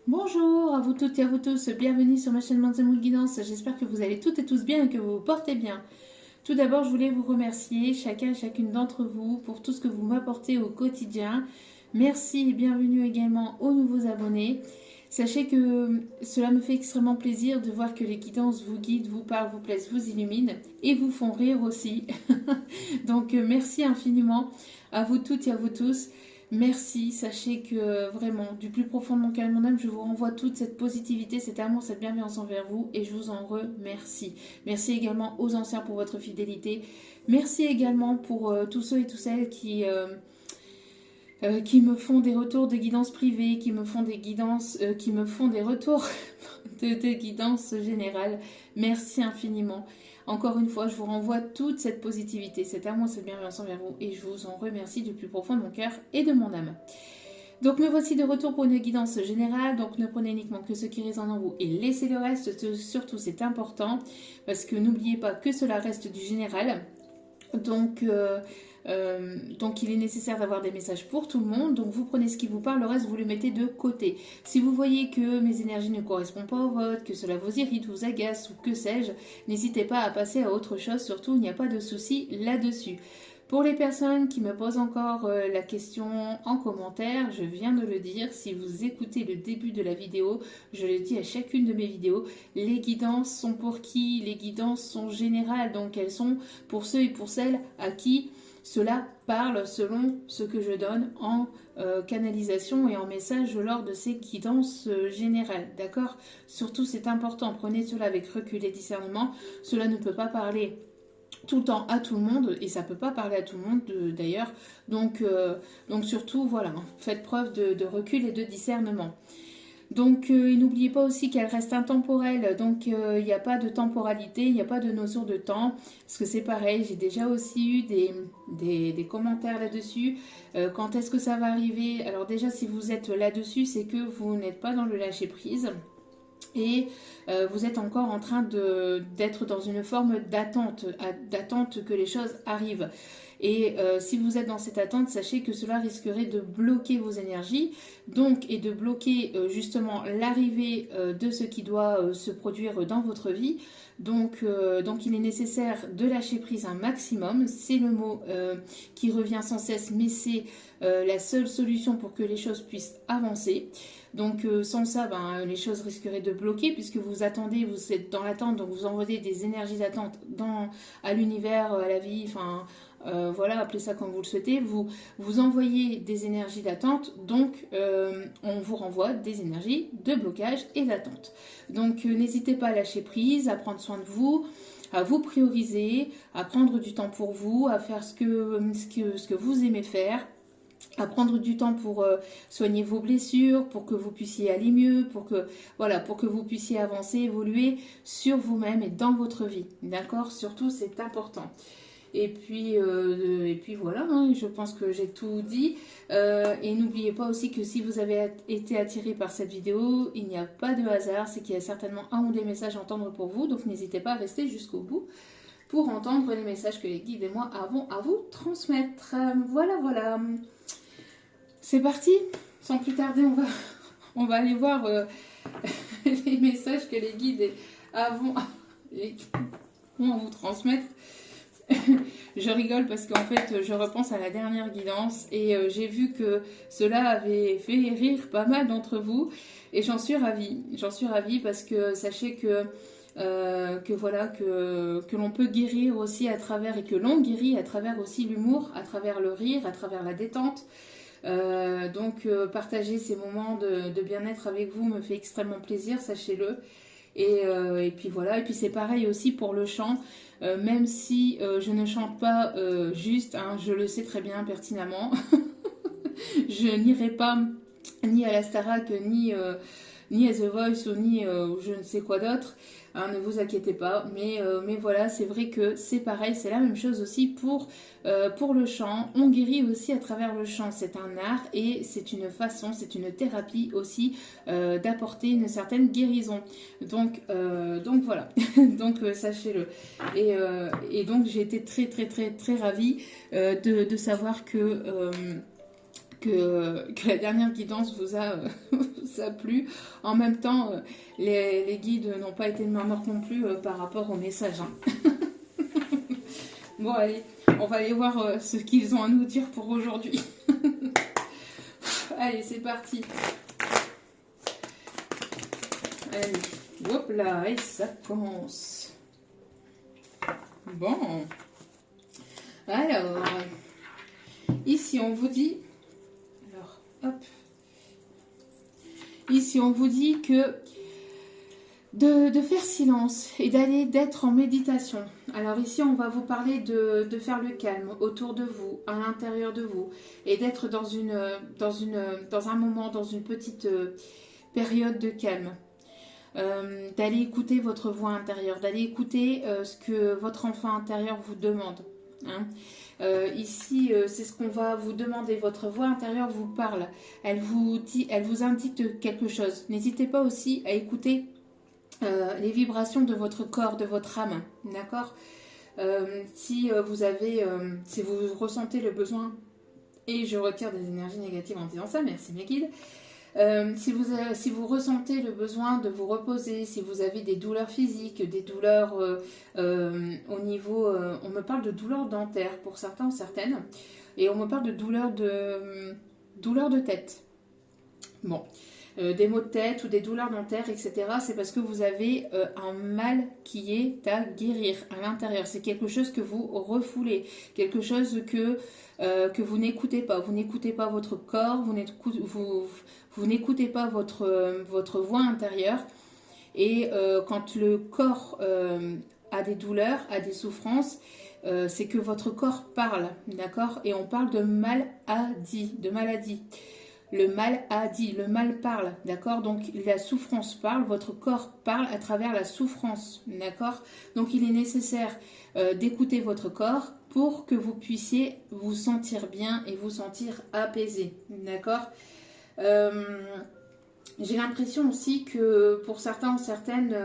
Bonjour à vous toutes et à vous tous, bienvenue sur ma chaîne Manzamoul Guidance. J'espère que vous allez toutes et tous bien et que vous vous portez bien. Tout d'abord, je voulais vous remercier, chacun et chacune d'entre vous, pour tout ce que vous m'apportez au quotidien. Merci et bienvenue également aux nouveaux abonnés. Sachez que cela me fait extrêmement plaisir de voir que les guidances vous guident, vous parlent, vous plaisent, vous illuminent et vous font rire aussi. Donc merci infiniment à vous toutes et à vous tous. Merci, sachez que vraiment, du plus profond de mon cœur et de mon âme, je vous renvoie toute cette positivité, cet amour, cette bienveillance envers vous et je vous en remercie. Merci également aux anciens pour votre fidélité. Merci également pour tous ceux et toutes celles qui me font des retours de guidance privée, qui me font des guidances, qui me font des retours de guidance générale. Merci infiniment. Encore une fois, je vous renvoie toute cette positivité, cet amour, cette bienveillance envers vous et je vous en remercie du plus profond de mon cœur et de mon âme. Donc me voici de retour pour une guidance générale, donc ne prenez uniquement que ce qui résonne en vous et laissez le reste, surtout c'est important, parce que n'oubliez pas que cela reste du général. Donc il est nécessaire d'avoir des messages pour tout le monde. Donc vous prenez ce qui vous parle, le reste vous le mettez de côté. Si vous voyez que mes énergies ne correspondent pas aux vôtres, que cela vous irrite, vous agace ou que sais-je, n'hésitez pas à passer à autre chose. Surtout, il n'y a pas de souci là-dessus. Pour les personnes qui me posent encore la question en commentaire, je viens de le dire, si vous écoutez le début de la vidéo, je le dis à chacune de mes vidéos, les guidances sont pour qui? Les guidances sont générales, donc elles sont pour ceux et pour celles à qui cela parle selon ce que je donne en canalisation et en message lors de ces guidances générales, d'accord? Surtout c'est important, prenez cela avec recul et discernement, cela ne peut pas parler tout le temps à tout le monde et ça peut pas parler à tout le monde d'ailleurs, donc surtout voilà, faites preuve de recul et de discernement. Donc n'oubliez pas aussi qu'elle reste intemporelle, donc il n'y a pas de temporalité, il n'y a pas de notion de temps, parce que c'est pareil, j'ai déjà aussi eu des commentaires là-dessus. Quand est-ce que ça va arriver? Alors déjà si vous êtes là-dessus, c'est que vous n'êtes pas dans le lâcher-prise et vous êtes encore en train d'être dans une forme d'attente que les choses arrivent. Et si vous êtes dans cette attente, sachez que cela risquerait de bloquer vos énergies, donc et de bloquer justement l'arrivée de ce qui doit se produire dans votre vie. Donc il est nécessaire de lâcher prise un maximum. C'est le mot qui revient sans cesse, mais c'est la seule solution pour que les choses puissent avancer. Donc sans ça, les choses risqueraient de bloquer puisque vous attendez, vous êtes dans l'attente, donc vous envoyez des énergies d'attente à l'univers, à la vie, enfin voilà, appelez ça comme vous le souhaitez. Vous envoyez des énergies d'attente, donc on vous renvoie des énergies de blocage et d'attente. Donc n'hésitez pas à lâcher prise, à prendre soin de vous, à vous prioriser, à prendre du temps pour vous, à faire ce que vous aimez faire, à prendre du temps pour soigner vos blessures, pour que vous puissiez aller mieux, pour que vous puissiez avancer, évoluer sur vous-même et dans votre vie. D'accord? Surtout, c'est important. Et puis voilà, hein, je pense que j'ai tout dit. Et n'oubliez pas aussi que si vous avez été attiré par cette vidéo, il n'y a pas de hasard, c'est qu'il y a certainement un ou des messages à entendre pour vous. Donc n'hésitez pas à rester jusqu'au bout pour entendre les messages que les guides et moi avons à vous transmettre. Voilà. C'est parti, sans plus tarder, on va aller voir les messages que les guides avons à vous transmettre. Je rigole parce qu'en fait, je repense à la dernière guidance et j'ai vu que cela avait fait rire pas mal d'entre vous et j'en suis ravie. J'en suis ravie parce que sachez que voilà que l'on peut guérir aussi à travers et que l'on guérit à travers aussi l'humour, à travers le rire, à travers la détente. Donc partager ces moments de bien-être avec vous me fait extrêmement plaisir, sachez-le. Et puis voilà, et puis c'est pareil aussi pour le chant, même si je ne chante pas juste, hein, je le sais très bien pertinemment, je n'irai pas ni à la Starac, ni à The Voice, ou ni je ne sais quoi d'autre. Hein, ne vous inquiétez pas, mais voilà, c'est vrai que c'est pareil, c'est la même chose aussi pour le chant. On guérit aussi à travers le chant, c'est un art et c'est une façon, c'est une thérapie aussi d'apporter une certaine guérison. Donc voilà, donc sachez-le. Et donc j'ai été très ravie de savoir que la dernière guidance vous a, vous a plu. En même temps, les guides n'ont pas été de main morte non plus par rapport au message. Hein. Bon, allez, on va aller voir ce qu'ils ont à nous dire pour aujourd'hui. Allez, c'est parti. Allez, hop là, et ça commence. Bon. Alors, ici, on vous dit... Alors, hop. Ici, on vous dit que de faire silence et d'être en méditation. Alors ici, on va vous parler de faire le calme autour de vous, à l'intérieur de vous, et d'être dans un moment, dans une petite période de calme. D'aller écouter votre voix intérieure, d'aller écouter ce que votre enfant intérieur vous demande. Hein. Ici, c'est ce qu'on va vous demander. Votre voix intérieure vous parle. Elle vous indique quelque chose. N'hésitez pas aussi à écouter les vibrations de votre corps, de votre âme. D'accord ? Si vous ressentez le besoin, et je retire des énergies négatives en disant ça, merci mes guides. Si vous ressentez le besoin de vous reposer, si vous avez des douleurs physiques, des douleurs au niveau... on me parle de douleurs dentaires pour certains ou certaines, et on me parle de douleurs de tête. Bon, des maux de tête ou des douleurs dentaires, etc. C'est parce que vous avez un mal qui est à guérir à l'intérieur. C'est quelque chose que vous refoulez, quelque chose que vous n'écoutez pas. Vous n'écoutez pas votre corps, vous n'écoutez pas votre voix intérieure. Et quand le corps a des douleurs, a des souffrances, c'est que votre corps parle, d'accord ? Et on parle de maladie, de maladie. Le mal a dit, le mal parle, d'accord? Donc la souffrance parle, votre corps parle à travers la souffrance, d'accord? Donc il est nécessaire d'écouter votre corps pour que vous puissiez vous sentir bien et vous sentir apaisé, d'accord? J'ai l'impression aussi que pour certains ou certaines,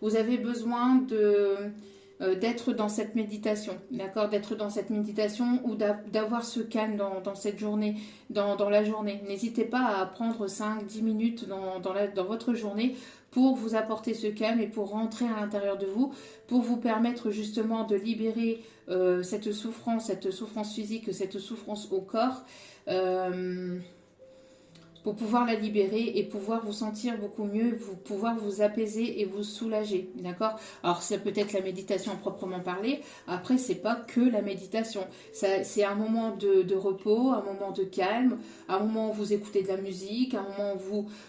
vous avez besoin d'être dans cette méditation, d'accord, d'être dans cette méditation ou d'avoir ce calme dans cette journée, dans la journée. N'hésitez pas à prendre 5-10 minutes dans votre journée pour vous apporter ce calme et pour rentrer à l'intérieur de vous, pour vous permettre justement de libérer cette souffrance physique, cette souffrance au corps, pour pouvoir la libérer et pouvoir vous sentir beaucoup mieux, pouvoir vous apaiser et vous soulager, d'accord? Alors ça peut être la méditation proprement parlée, après c'est pas que la méditation, c'est un moment de repos, un moment de calme, un moment où vous écoutez de la musique, un moment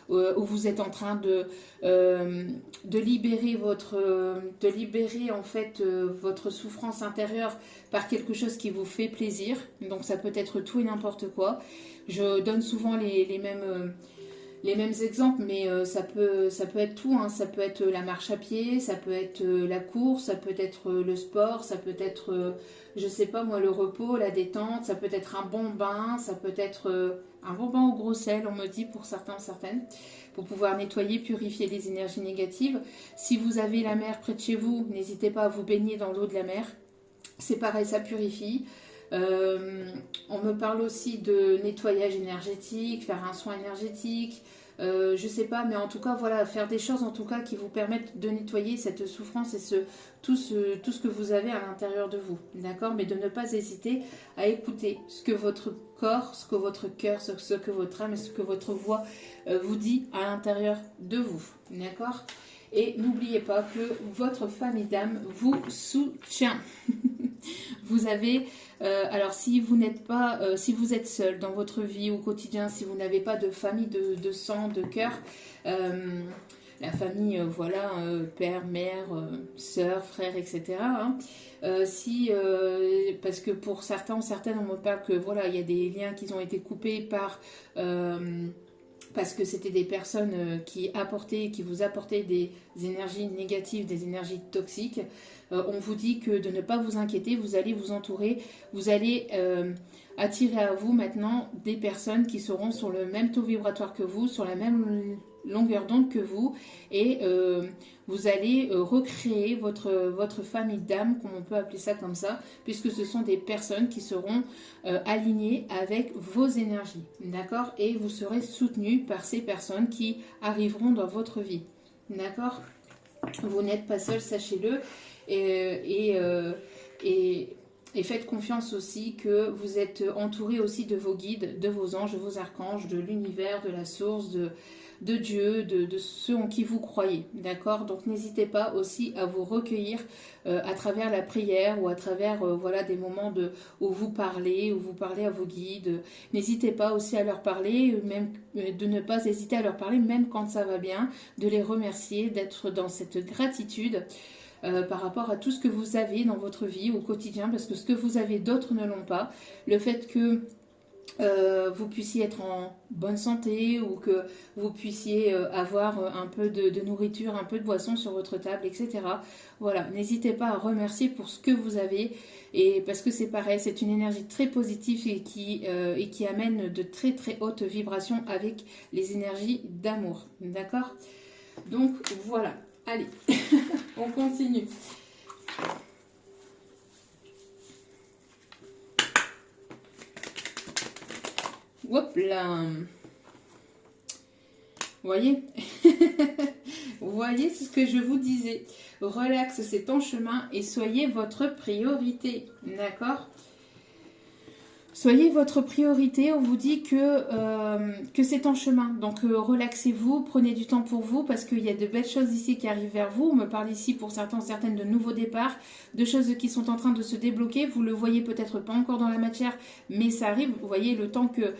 où vous êtes en train de libérer en fait votre souffrance intérieure par quelque chose qui vous fait plaisir, donc ça peut être tout et n'importe quoi. Je donne souvent les mêmes exemples, mais ça peut être tout, hein. Ça peut être la marche à pied, ça peut être la course, ça peut être le sport, ça peut être, je sais pas moi, le repos, la détente, ça peut être un bon bain, ça peut être un bon bain au gros sel, on me dit pour certains ou certaines, pour pouvoir nettoyer, purifier les énergies négatives. Si vous avez la mer près de chez vous, n'hésitez pas à vous baigner dans l'eau de la mer. C'est pareil, ça purifie. On me parle aussi de nettoyage énergétique, faire un soin énergétique, je sais pas, mais en tout cas voilà, faire des choses en tout cas qui vous permettent de nettoyer cette souffrance et tout ce que vous avez à l'intérieur de vous, d'accord? Mais de ne pas hésiter à écouter ce que votre corps, ce que votre cœur, ce que votre âme et ce que votre voix vous dit à l'intérieur de vous, d'accord? Et n'oubliez pas que votre famille d'âme vous soutient. Vous avez, alors si vous n'êtes pas, si vous êtes seul dans votre vie au quotidien, si vous n'avez pas de famille de sang, de cœur, la famille, voilà, père, mère, sœur, frère, etc. Hein, parce que pour certains ou certaines, on me parle que voilà, il y a des liens qui ont été coupés parce que c'était des personnes qui vous apportaient des énergies négatives, des énergies toxiques. On vous dit que de ne pas vous inquiéter, vous allez vous entourer, vous allez attirer à vous maintenant des personnes qui seront sur le même taux vibratoire que vous, sur la même longueur d'onde que vous, et vous allez recréer votre famille d'âme, comme on peut appeler ça comme ça, puisque ce sont des personnes qui seront alignées avec vos énergies, d'accord? Et vous serez soutenu par ces personnes qui arriveront dans votre vie, d'accord? Vous n'êtes pas seul, sachez-le, et faites confiance aussi que vous êtes entouré aussi de vos guides, de vos anges, de vos archanges, de l'univers, de la source, de Dieu, de ceux en qui vous croyez, d'accord? Donc n'hésitez pas aussi à vous recueillir à travers la prière ou à travers voilà, des moments où vous parlez à vos guides. N'hésitez pas aussi à leur parler, même de ne pas hésiter à leur parler, même quand ça va bien, de les remercier, d'être dans cette gratitude. Par rapport à tout ce que vous avez dans votre vie au quotidien, parce que ce que vous avez, d'autres ne l'ont pas. Le fait que vous puissiez être en bonne santé ou que vous puissiez avoir un peu de nourriture, un peu de boisson sur votre table, etc. Voilà, n'hésitez pas à remercier pour ce que vous avez, et parce que c'est pareil, c'est une énergie très positive et qui amène de très très hautes vibrations avec les énergies d'amour, d'accord? Donc voilà, allez, on continue. Hop là. Vous voyez? Vous voyez, c'est ce que je vous disais. Relax, c'est ton chemin et soyez votre priorité. D'accord? Soyez votre priorité, on vous dit que c'est en chemin. Donc relaxez-vous, prenez du temps pour vous parce qu'il y a de belles choses ici qui arrivent vers vous. On me parle ici pour certains, certaines de nouveaux départs, de choses qui sont en train de se débloquer. Vous le voyez peut-être pas encore dans la matière, mais ça arrive. Vous voyez, le temps que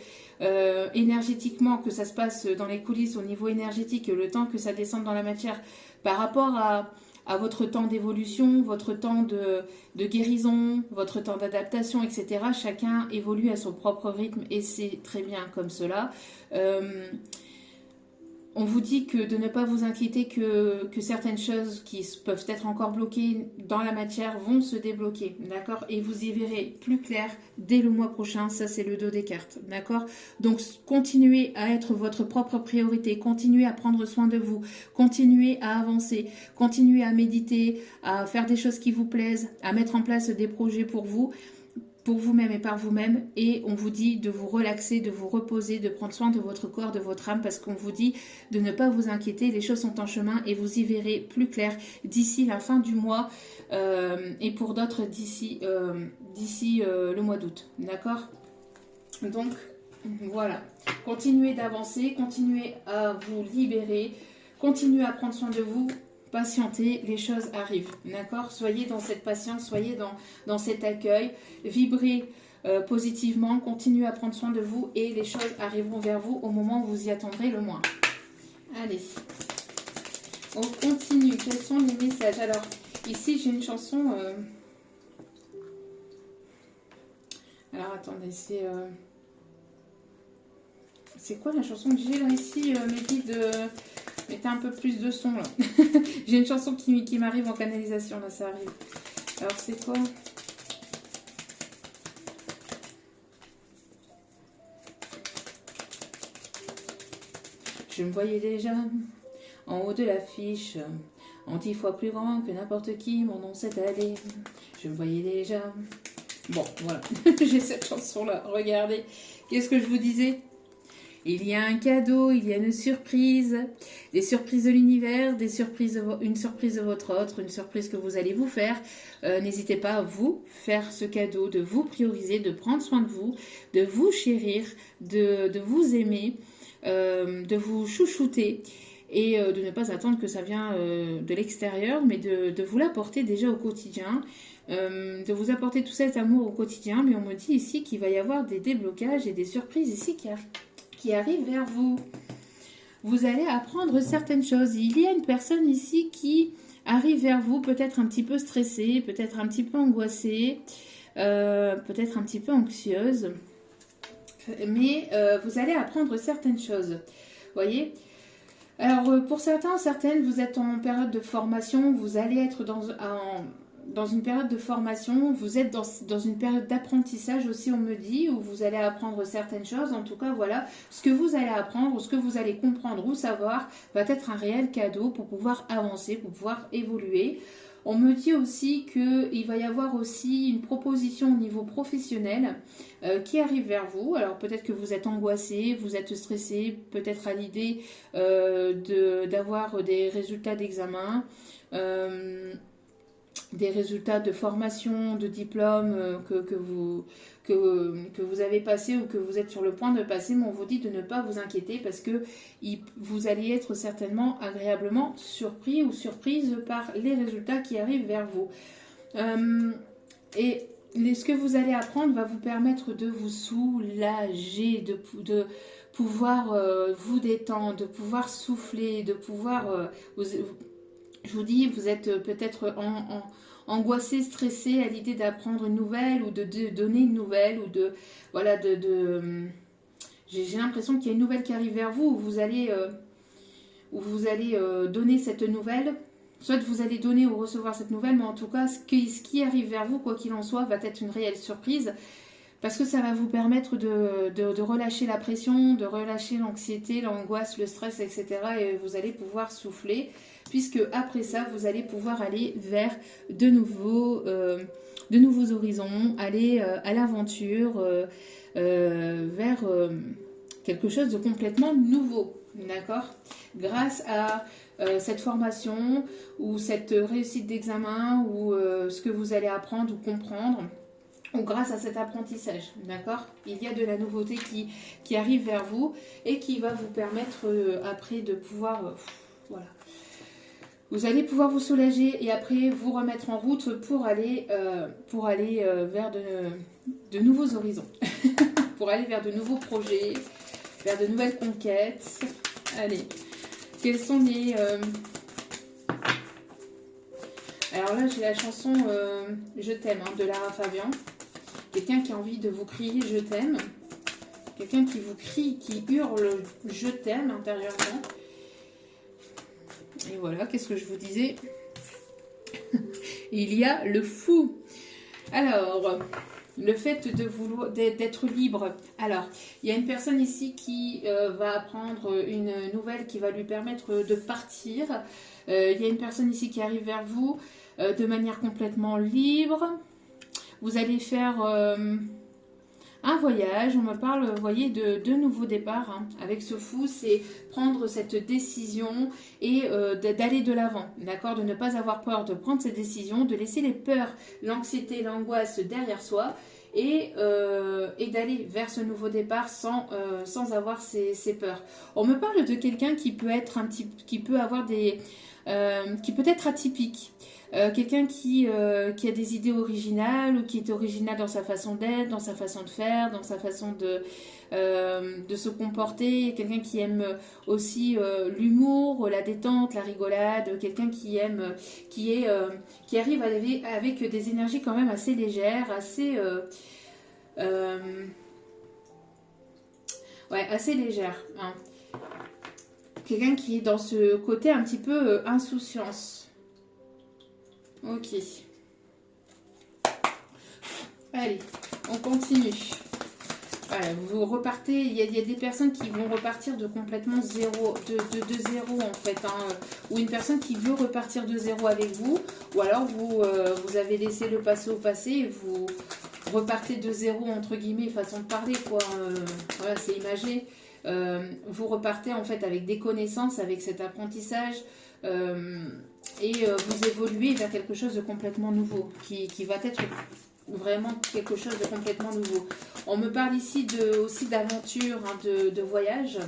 énergétiquement, que ça se passe dans les coulisses au niveau énergétique, le temps que ça descende dans la matière par rapport à votre temps d'évolution, votre temps de guérison, votre temps d'adaptation, etc. Chacun évolue à son propre rythme et c'est très bien comme cela. On vous dit que de ne pas vous inquiéter que certaines choses qui peuvent être encore bloquées dans la matière vont se débloquer, d'accord? Et vous y verrez plus clair dès le mois prochain, ça c'est le dos des cartes, d'accord? Donc continuez à être votre propre priorité, continuez à prendre soin de vous, continuez à avancer, continuez à méditer, à faire des choses qui vous plaisent, à mettre en place des projets pour vous, pour vous-même et par vous-même, et on vous dit de vous relaxer, de vous reposer, de prendre soin de votre corps, de votre âme, parce qu'on vous dit de ne pas vous inquiéter, les choses sont en chemin et vous y verrez plus clair d'ici la fin du mois et pour d'autres d'ici le mois d'août, d'accord? Donc voilà, continuez d'avancer, continuez à vous libérer, continuez à prendre soin de vous. Patientez, les choses arrivent, d'accord? Soyez dans cette patience, soyez dans cet accueil, vibrez positivement, continuez à prendre soin de vous et les choses arriveront vers vous au moment où vous y attendrez le moins. Allez, on continue. Quels sont les messages? Alors, ici j'ai une chanson... Alors, attendez, c'est quoi la chanson que j'ai là ici, mes guides mettez un peu plus de son là. J'ai une chanson qui m'arrive en canalisation, là ça arrive. Alors c'est quoi? Je me voyais déjà en haut de l'affiche, en 10 fois plus grand que n'importe qui, mon nom s'est allé. Je me voyais déjà. Bon, voilà, j'ai cette chanson là, regardez. Qu'est-ce que je vous disais? Il y a un cadeau, il y a une surprise, des surprises de l'univers, une surprise de votre autre, une surprise que vous allez vous faire. N'hésitez pas à vous faire ce cadeau, de vous prioriser, de prendre soin de vous chérir, de vous aimer, de vous chouchouter et de ne pas attendre que ça vienne de l'extérieur, mais de vous l'apporter déjà au quotidien. De vous apporter tout cet amour au quotidien, mais on me dit ici qu'il va y avoir des déblocages et des surprises ici qui arrive vers vous. Vous allez apprendre certaines choses. Il y a une personne ici qui arrive vers vous, peut-être un petit peu stressée, peut-être un petit peu angoissée, peut-être un petit peu anxieuse. Mais vous allez apprendre certaines choses. Voyez? Alors, pour certains, certaines, vous êtes en période de formation, vous allez être dans une période de formation, vous êtes dans une période d'apprentissage aussi, on me dit, où vous allez apprendre certaines choses. En tout cas, voilà, ce que vous allez apprendre, ce que vous allez comprendre ou savoir va être un réel cadeau pour pouvoir avancer, pour pouvoir évoluer. On me dit aussi qu'il va y avoir aussi une proposition au niveau professionnel qui arrive vers vous. Alors peut-être que vous êtes angoissé, vous êtes stressé, peut-être à l'idée d'avoir des résultats d'examen, des résultats de formation, de diplôme que vous avez passé ou que vous êtes sur le point de passer, mais on vous dit de ne pas vous inquiéter parce que vous allez être certainement agréablement surpris ou surprise par les résultats qui arrivent vers vous. Et ce que vous allez apprendre va vous permettre de vous soulager, de pouvoir vous détendre, de pouvoir souffler, de pouvoir... je vous dis, vous êtes peut-être angoissé, stressé à l'idée d'apprendre une nouvelle ou de donner une nouvelle ou de... Voilà, j'ai l'impression qu'il y a une nouvelle qui arrive vers vous où vous allez donner cette nouvelle. Soit vous allez donner ou recevoir cette nouvelle, mais en tout cas, ce qui arrive vers vous, quoi qu'il en soit, va être une réelle surprise. Parce que ça va vous permettre de relâcher la pression, de relâcher l'anxiété, l'angoisse, le stress, etc. Et vous allez pouvoir souffler, puisque après ça, vous allez pouvoir aller vers de nouveaux horizons, aller à l'aventure, vers quelque chose de complètement nouveau, d'accord? Grâce à cette formation ou cette réussite d'examen ou ce que vous allez apprendre ou comprendre, ou grâce à cet apprentissage, d'accord? Il y a de la nouveauté qui arrive vers vous et qui va vous permettre après de pouvoir... voilà. Vous allez pouvoir vous soulager et après vous remettre en route pour aller vers de nouveaux horizons. Pour aller vers de nouveaux projets, vers de nouvelles conquêtes. Allez, quels sont les... Alors là, j'ai la chanson Je t'aime de Lara Fabian. Quelqu'un qui a envie de vous crier je t'aime. Quelqu'un qui vous crie, qui hurle je t'aime intérieurement. Et voilà, qu'est-ce que je vous disais? Il y a le fou. Alors, le fait d'être libre. Alors, il y a une personne ici qui va apprendre une nouvelle qui va lui permettre de partir. Il y a une personne ici qui arrive vers vous de manière complètement libre. Vous allez faire un voyage. On me parle, vous voyez, de nouveaux départs. Hein. Avec ce fou, c'est prendre cette décision et d'aller de l'avant. D'accord? De ne pas avoir peur, de prendre cette décision, de laisser les peurs, l'anxiété, l'angoisse derrière soi et d'aller vers ce nouveau départ sans avoir ces peurs. On me parle de quelqu'un qui peut être qui peut avoir qui peut être atypique. Quelqu'un qui a des idées originales ou qui est original dans sa façon d'être, dans sa façon de faire, dans sa façon de se comporter, quelqu'un qui aime aussi l'humour, la détente, la rigolade, quelqu'un qui arrive avec des énergies quand même assez légères, assez légères. Hein. Quelqu'un qui est dans ce côté un petit peu insouciance. Ok. Allez, on continue. Voilà, vous repartez, il y a des personnes qui vont repartir de complètement zéro, de zéro en fait, hein, ou une personne qui veut repartir de zéro avec vous, ou alors vous avez laissé le passé au passé et vous repartez de zéro entre guillemets, façon de parler quoi, voilà, c'est imagé. Vous repartez en fait avec des connaissances, avec cet apprentissage. Et vous évoluez vers quelque chose de complètement nouveau, qui va être vraiment quelque chose de complètement nouveau. On me parle ici aussi d'aventure, hein, de voyage,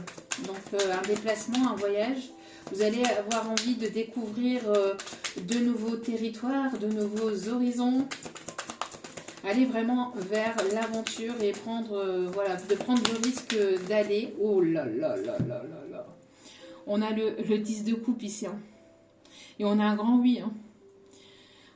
donc un déplacement, un voyage. Vous allez avoir envie de découvrir de nouveaux territoires, de nouveaux horizons. Allez vraiment vers l'aventure et de prendre le risque d'aller. Oh là là là là là là. On a le 10 de coupe ici. Hein. Et on a un grand oui. Hein.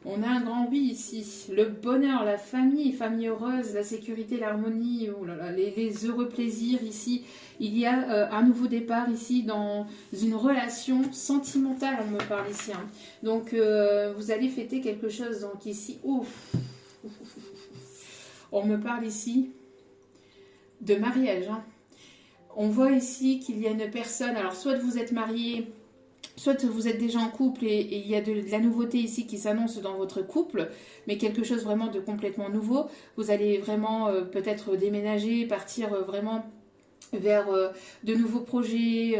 On a un grand oui ici. Le bonheur, la famille, famille heureuse, la sécurité, l'harmonie, oh là là, les heureux plaisirs ici. Il y a un nouveau départ ici dans une relation sentimentale, on me parle ici. Hein. Donc vous allez fêter quelque chose. Donc ici, ouf, on me parle ici de mariage. Hein. On voit ici qu'il y a une personne, alors soit vous êtes marié, soit vous êtes déjà en couple et il y a de la nouveauté ici qui s'annonce dans votre couple, mais quelque chose vraiment de complètement nouveau. Vous allez vraiment peut-être déménager, partir vraiment vers de nouveaux projets,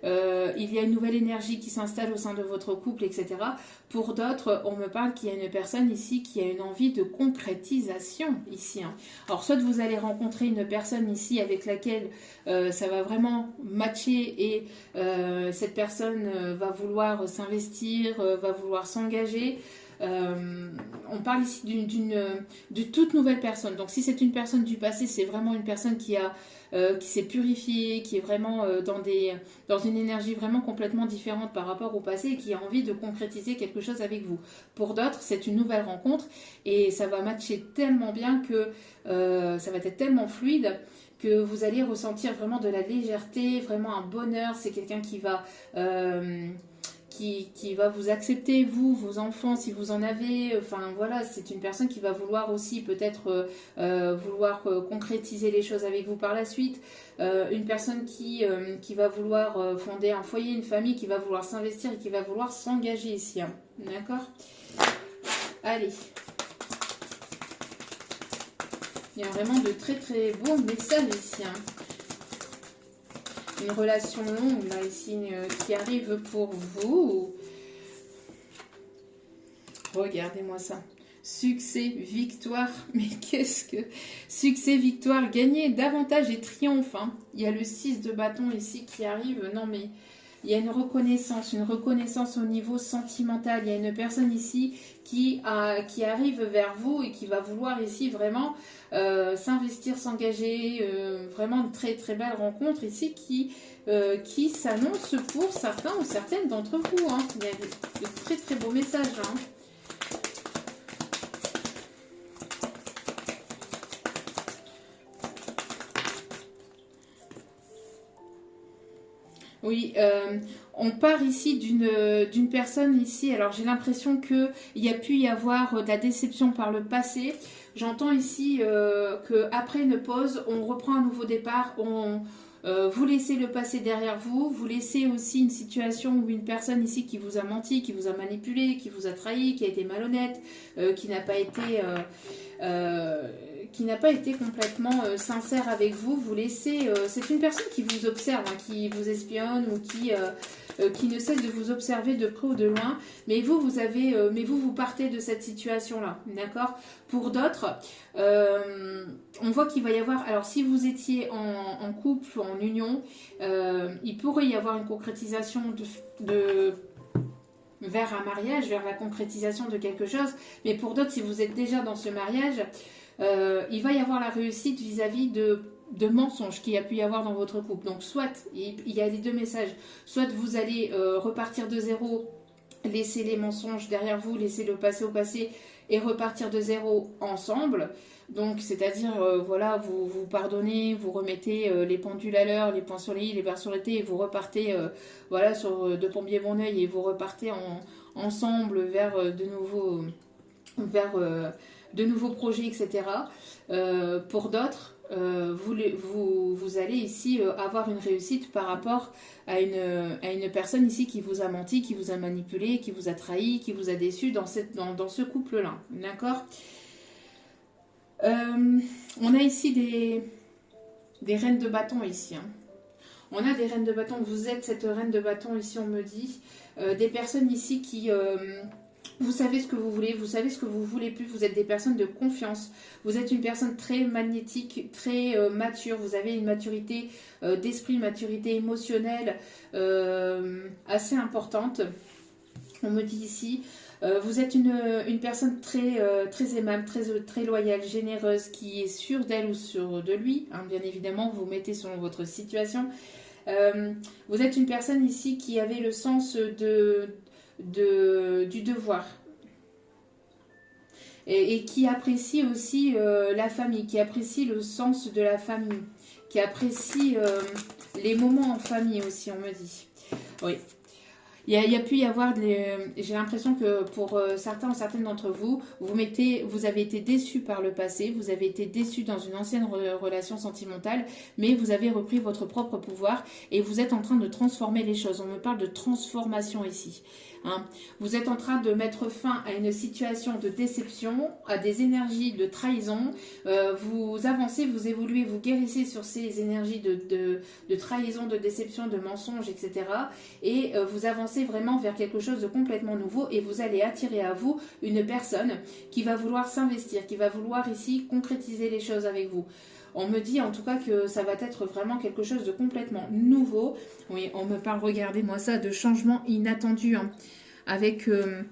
il y a une nouvelle énergie qui s'installe au sein de votre couple, etc. Pour d'autres, on me parle qu'il y a une personne ici qui a une envie de concrétisation ici. Hein. Alors, soit vous allez rencontrer une personne ici avec laquelle ça va vraiment matcher et cette personne va vouloir s'investir, va vouloir s'engager. On parle ici de toute nouvelle personne. Donc, si c'est une personne du passé, c'est vraiment une personne qui s'est purifiée, qui est vraiment dans une énergie vraiment complètement différente par rapport au passé et qui a envie de concrétiser quelque chose avec vous. Pour d'autres, c'est une nouvelle rencontre et ça va matcher tellement bien que ça va être tellement fluide que vous allez ressentir vraiment de la légèreté, vraiment un bonheur. C'est quelqu'un qui va vous accepter, vous, vos enfants, si vous en avez. Enfin, voilà, c'est une personne qui va vouloir aussi peut-être concrétiser les choses avec vous par la suite. Une personne qui va vouloir fonder un foyer, une famille, qui va vouloir s'investir et qui va vouloir s'engager ici. Hein. D'accord? Allez. Il y a vraiment de très très beaux messages ici. Hein. Une relation longue, là, ici, qui arrive pour vous. Regardez-moi ça. Succès, victoire. Mais qu'est-ce que... Succès, victoire, gagner davantage et triomphe. Hein. Il y a le 6 de bâton ici qui arrive. Non, mais il y a une reconnaissance au niveau sentimental. Il y a une personne ici qui arrive vers vous et qui va vouloir ici vraiment s'investir, s'engager. Vraiment une très très belle rencontre ici qui s'annonce pour certains ou certaines d'entre vous. Hein. Il y a de très très beaux messages. Hein. Oui, on part ici d'une personne ici. Alors j'ai l'impression qu'il y a pu y avoir de la déception par le passé. J'entends ici qu'après une pause, on reprend un nouveau départ. Vous laissez le passé derrière vous. Vous laissez aussi une situation où une personne ici qui vous a menti, qui vous a manipulé, qui vous a trahi, qui a été malhonnête, qui n'a pas été complètement sincère avec vous. Vous laissez, c'est une personne qui vous observe, hein, qui vous espionne ou qui ne cesse de vous observer de près ou de loin. Mais vous partez de cette situation-là, d'accord? Pour d'autres, on voit qu'il va y avoir, alors si vous étiez en couple ou en union, il pourrait y avoir une concrétisation vers un mariage, vers la concrétisation de quelque chose. Mais pour d'autres, si vous êtes déjà dans ce mariage, il va y avoir la réussite vis-à-vis de mensonges qu'il y a pu y avoir dans votre couple. Donc soit, il y a les deux messages, soit vous allez repartir de zéro, laisser les mensonges derrière vous, laisser le passé au passé et repartir de zéro ensemble. Donc c'est-à-dire, voilà, vous pardonnez, vous remettez les pendules à l'heure, les points sur les i, les barres sur le t, et vous repartez voilà, sur de pompier bon oeil et vous repartez ensemble vers de nouveaux projets, etc. Pour d'autres, vous allez ici avoir une réussite par rapport à une personne ici qui vous a menti, qui vous a manipulé, qui vous a trahi, qui vous a déçu dans ce couple-là. D'accord? On a ici des reines de bâton ici. Hein. On a des reines de bâton. Vous êtes cette reine de bâton ici, on me dit. Des personnes ici qui... vous savez ce que vous voulez, vous savez ce que vous voulez plus, vous êtes des personnes de confiance, vous êtes une personne très magnétique, très mature, vous avez une maturité d'esprit, une maturité émotionnelle assez importante. On me dit ici, vous êtes une personne très aimable, très loyale, généreuse, qui est sûre d'elle ou sûre de lui, hein, bien évidemment, vous mettez selon votre situation. Vous êtes une personne ici qui avait le sens du devoir. et qui apprécie aussi la famille, qui apprécie le sens de la famille, qui apprécie les moments en famille aussi, on me dit. Oui. Il y a pu y avoir, j'ai l'impression que pour certains ou certaines d'entre vous, vous avez été déçus par le passé, vous avez été déçus dans une ancienne relation sentimentale, mais vous avez repris votre propre pouvoir et vous êtes en train de transformer les choses. On me parle de transformation ici. Hein. Vous êtes en train de mettre fin à une situation de déception, à des énergies de trahison. Vous avancez, vous évoluez, vous guérissez sur ces énergies de trahison, de déception, de mensonge, etc. Et vous avancez vraiment vers quelque chose de complètement nouveau et vous allez attirer à vous une personne qui va vouloir s'investir, qui va vouloir ici concrétiser les choses avec vous. On me dit en tout cas que ça va être vraiment quelque chose de complètement nouveau. Oui, on me parle, regardez-moi ça, de changement inattendu, hein, avec le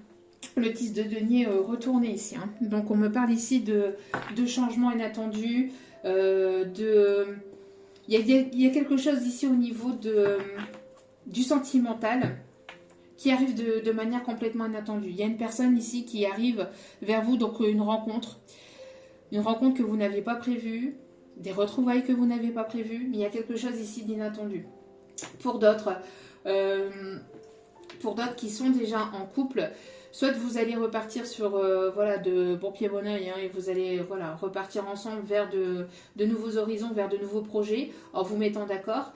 10 de denier retourné ici. Hein. Donc on me parle ici de changement inattendu, il y a quelque chose ici au niveau du sentimental qui arrive de manière complètement inattendue. Il y a une personne ici qui arrive vers vous, donc une rencontre que vous n'aviez pas prévue, des retrouvailles que vous n'avez pas prévues, mais il y a quelque chose ici d'inattendu. Pour d'autres qui sont déjà en couple, soit vous allez repartir sur voilà, de bon pied bon oeil, hein, et vous allez voilà, repartir ensemble vers de nouveaux horizons, vers de nouveaux projets, en vous mettant d'accord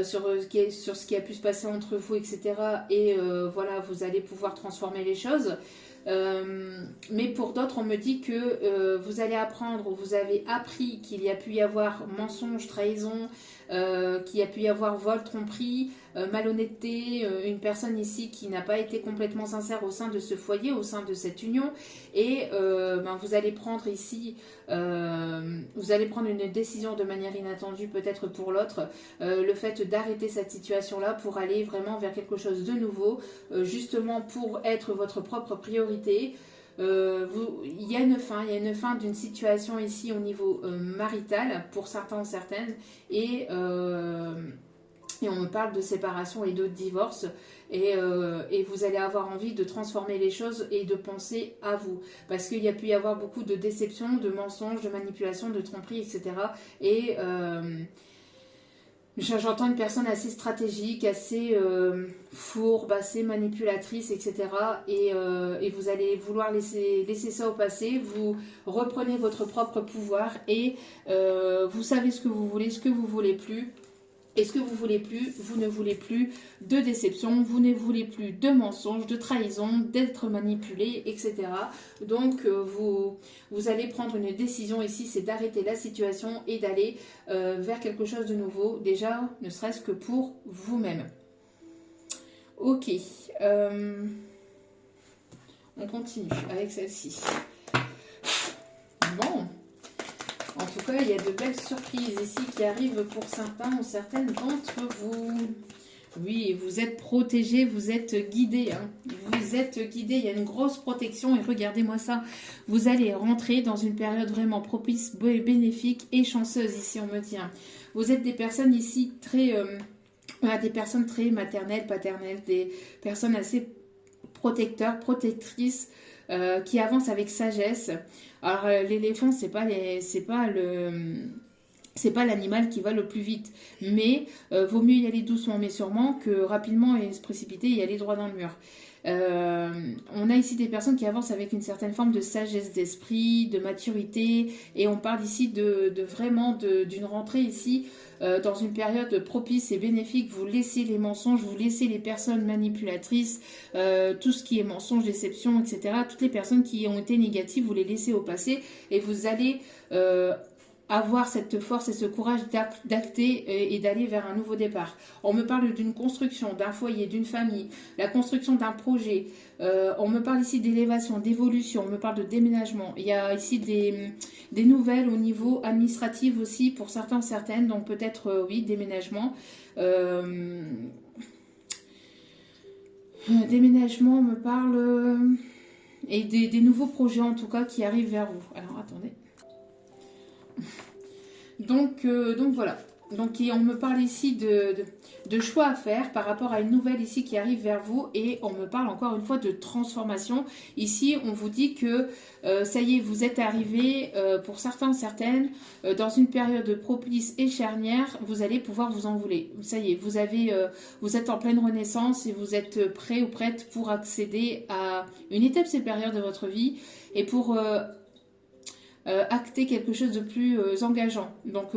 sur ce qui a pu se passer entre vous, etc. Et voilà, vous allez pouvoir transformer les choses. Mais pour d'autres, on me dit que vous allez apprendre, ou vous avez appris qu'il y a pu y avoir mensonge, trahison, qu'il y a pu y avoir vol, tromperie, malhonnêteté, une personne ici qui n'a pas été complètement sincère au sein de ce foyer, au sein de cette union, et vous allez prendre ici, vous allez prendre une décision de manière inattendue peut-être pour l'autre, le fait d'arrêter cette situation-là pour aller vraiment vers quelque chose de nouveau, justement pour être votre propre priorité. Il y a une fin d'une situation ici au niveau marital pour certains ou certaines, et on me parle de séparation et de divorce, et vous allez avoir envie de transformer les choses et de penser à vous, parce qu'il y a pu y avoir beaucoup de déceptions, de mensonges, de manipulations, de tromperies, etc. Et j'entends une personne assez stratégique, assez fourbe, assez manipulatrice, etc. Et vous allez vouloir laisser ça au passé. Vous reprenez votre propre pouvoir et vous savez ce que vous voulez, ce que vous voulez plus. Et ce que vous voulez plus, vous ne voulez plus de déception, vous ne voulez plus de mensonges, de trahison, d'être manipulé, etc. Donc vous allez prendre une décision ici, c'est d'arrêter la situation et d'aller vers quelque chose de nouveau, déjà ne serait-ce que pour vous-même. Ok, on continue avec celle-ci. Bon. En tout cas, il y a de belles surprises ici qui arrivent pour certains ou certaines d'entre vous. Oui, vous êtes protégés, vous êtes guidés. Hein. Vous êtes guidés, il y a une grosse protection. Et regardez-moi ça, vous allez rentrer dans une période vraiment propice, bénéfique et chanceuse ici, on me dit. Hein. Vous êtes des personnes ici des personnes très maternelles, paternelles, des personnes assez protecteurs, protectrices, qui avancent avec sagesse. Alors l'éléphant, c'est pas l'animal qui va le plus vite, mais vaut mieux y aller doucement mais sûrement que rapidement et se précipiter et aller droit dans le mur. On a ici des personnes qui avancent avec une certaine forme de sagesse d'esprit, de maturité, et on parle ici d'une rentrée ici dans une période propice et bénéfique. Vous laissez les mensonges, vous laissez les personnes manipulatrices, tout ce qui est mensonge, déception, etc. Toutes les personnes qui ont été négatives, vous les laissez au passé et vous allez avoir cette force et ce courage d'acter et d'aller vers un nouveau départ. On me parle d'une construction, d'un foyer, d'une famille, la construction d'un projet. On me parle ici d'élévation, d'évolution, on me parle de déménagement. Il y a ici des nouvelles au niveau administratif aussi pour certains, certaines, donc peut-être oui, déménagement. Déménagement, on me parle et des nouveaux projets en tout cas qui arrivent vers vous. Alors attendez. Donc voilà. Donc on me parle ici de choix à faire par rapport à une nouvelle ici qui arrive vers vous. Et on me parle encore une fois de transformation. Ici, on vous dit que ça y est, vous êtes arrivé, pour certains, certaines, dans une période propice et charnière, vous allez pouvoir vous envoler. Ça y est, vous êtes en pleine renaissance et vous êtes prêt ou prête pour accéder à une étape supérieure de votre vie et pour acter quelque chose de plus engageant. Donc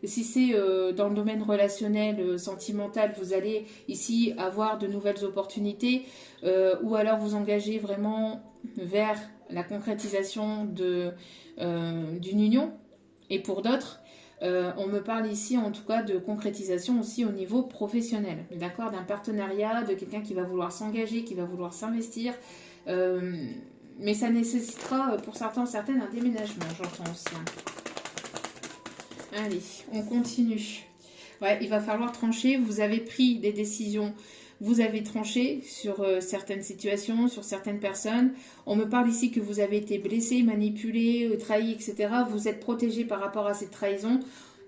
si c'est dans le domaine relationnel, sentimental, vous allez ici avoir de nouvelles opportunités ou alors vous engager vraiment vers la concrétisation d'une union. Et pour d'autres, on me parle ici en tout cas de concrétisation aussi au niveau professionnel, d'accord, d'un partenariat, de quelqu'un qui va vouloir s'engager, qui va vouloir s'investir. Mais ça nécessitera pour certains, certaines, un déménagement, j'entends aussi. Allez, on continue. Ouais, il va falloir trancher. Vous avez pris des décisions, vous avez tranché sur certaines situations, sur certaines personnes. On me parle ici que vous avez été blessé, manipulé, trahi, etc. Vous êtes protégé par rapport à cette trahison.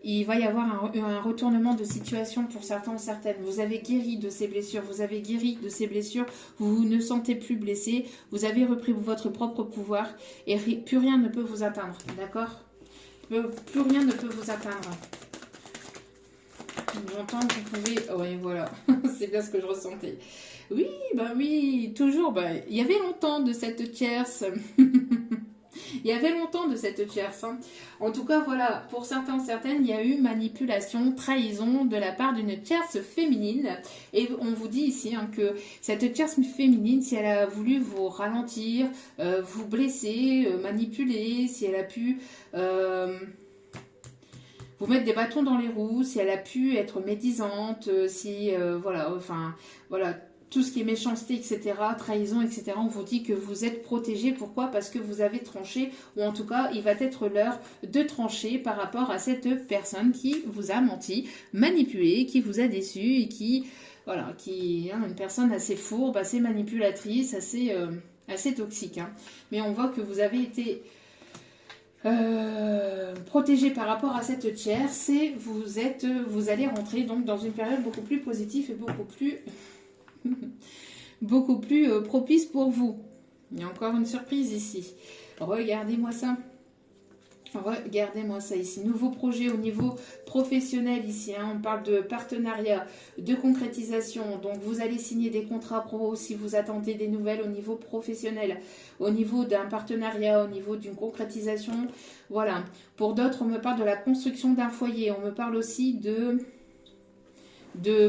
Il va y avoir un retournement de situation pour certains, certaines. Vous avez guéri de ces blessures, vous avez guéri de ces blessures, vous ne sentez plus blessé, vous avez repris votre propre pouvoir et plus rien ne peut vous atteindre, d'accord? Plus rien ne peut vous atteindre. J'entends que vous pouvez... Oui, voilà, c'est bien ce que je ressentais. Oui, bah oui, toujours. Bah, il y avait longtemps de cette tierce... Il y avait longtemps de cette tierce. Hein. En tout cas, voilà, pour certains, certaines, il y a eu manipulation, trahison de la part d'une tierce féminine. Et on vous dit ici hein, que cette tierce féminine, si elle a voulu vous ralentir, vous blesser, manipuler, si elle a pu vous mettre des bâtons dans les roues, si elle a pu être médisante, si, voilà, enfin, voilà, tout ce qui est méchanceté, etc., trahison, etc., on vous dit que vous êtes protégé. Pourquoi? Parce que vous avez tranché, ou en tout cas, il va être l'heure de trancher par rapport à cette personne qui vous a menti, manipulé, qui vous a déçu et qui, voilà, qui est une personne assez fourbe, assez manipulatrice, assez toxique. Hein. Mais on voit que vous avez été protégé par rapport à cette tierce et vous allez rentrer donc dans une période beaucoup plus positive et beaucoup plus propice pour vous. Il y a encore une surprise ici. Regardez-moi ça. Regardez-moi ça ici. Nouveau projet au niveau professionnel ici. Hein. On parle de partenariat, de concrétisation. Donc vous allez signer des contrats pro si vous attendez des nouvelles au niveau professionnel, au niveau d'un partenariat, au niveau d'une concrétisation. Voilà. Pour d'autres, on me parle de la construction d'un foyer. On me parle aussi de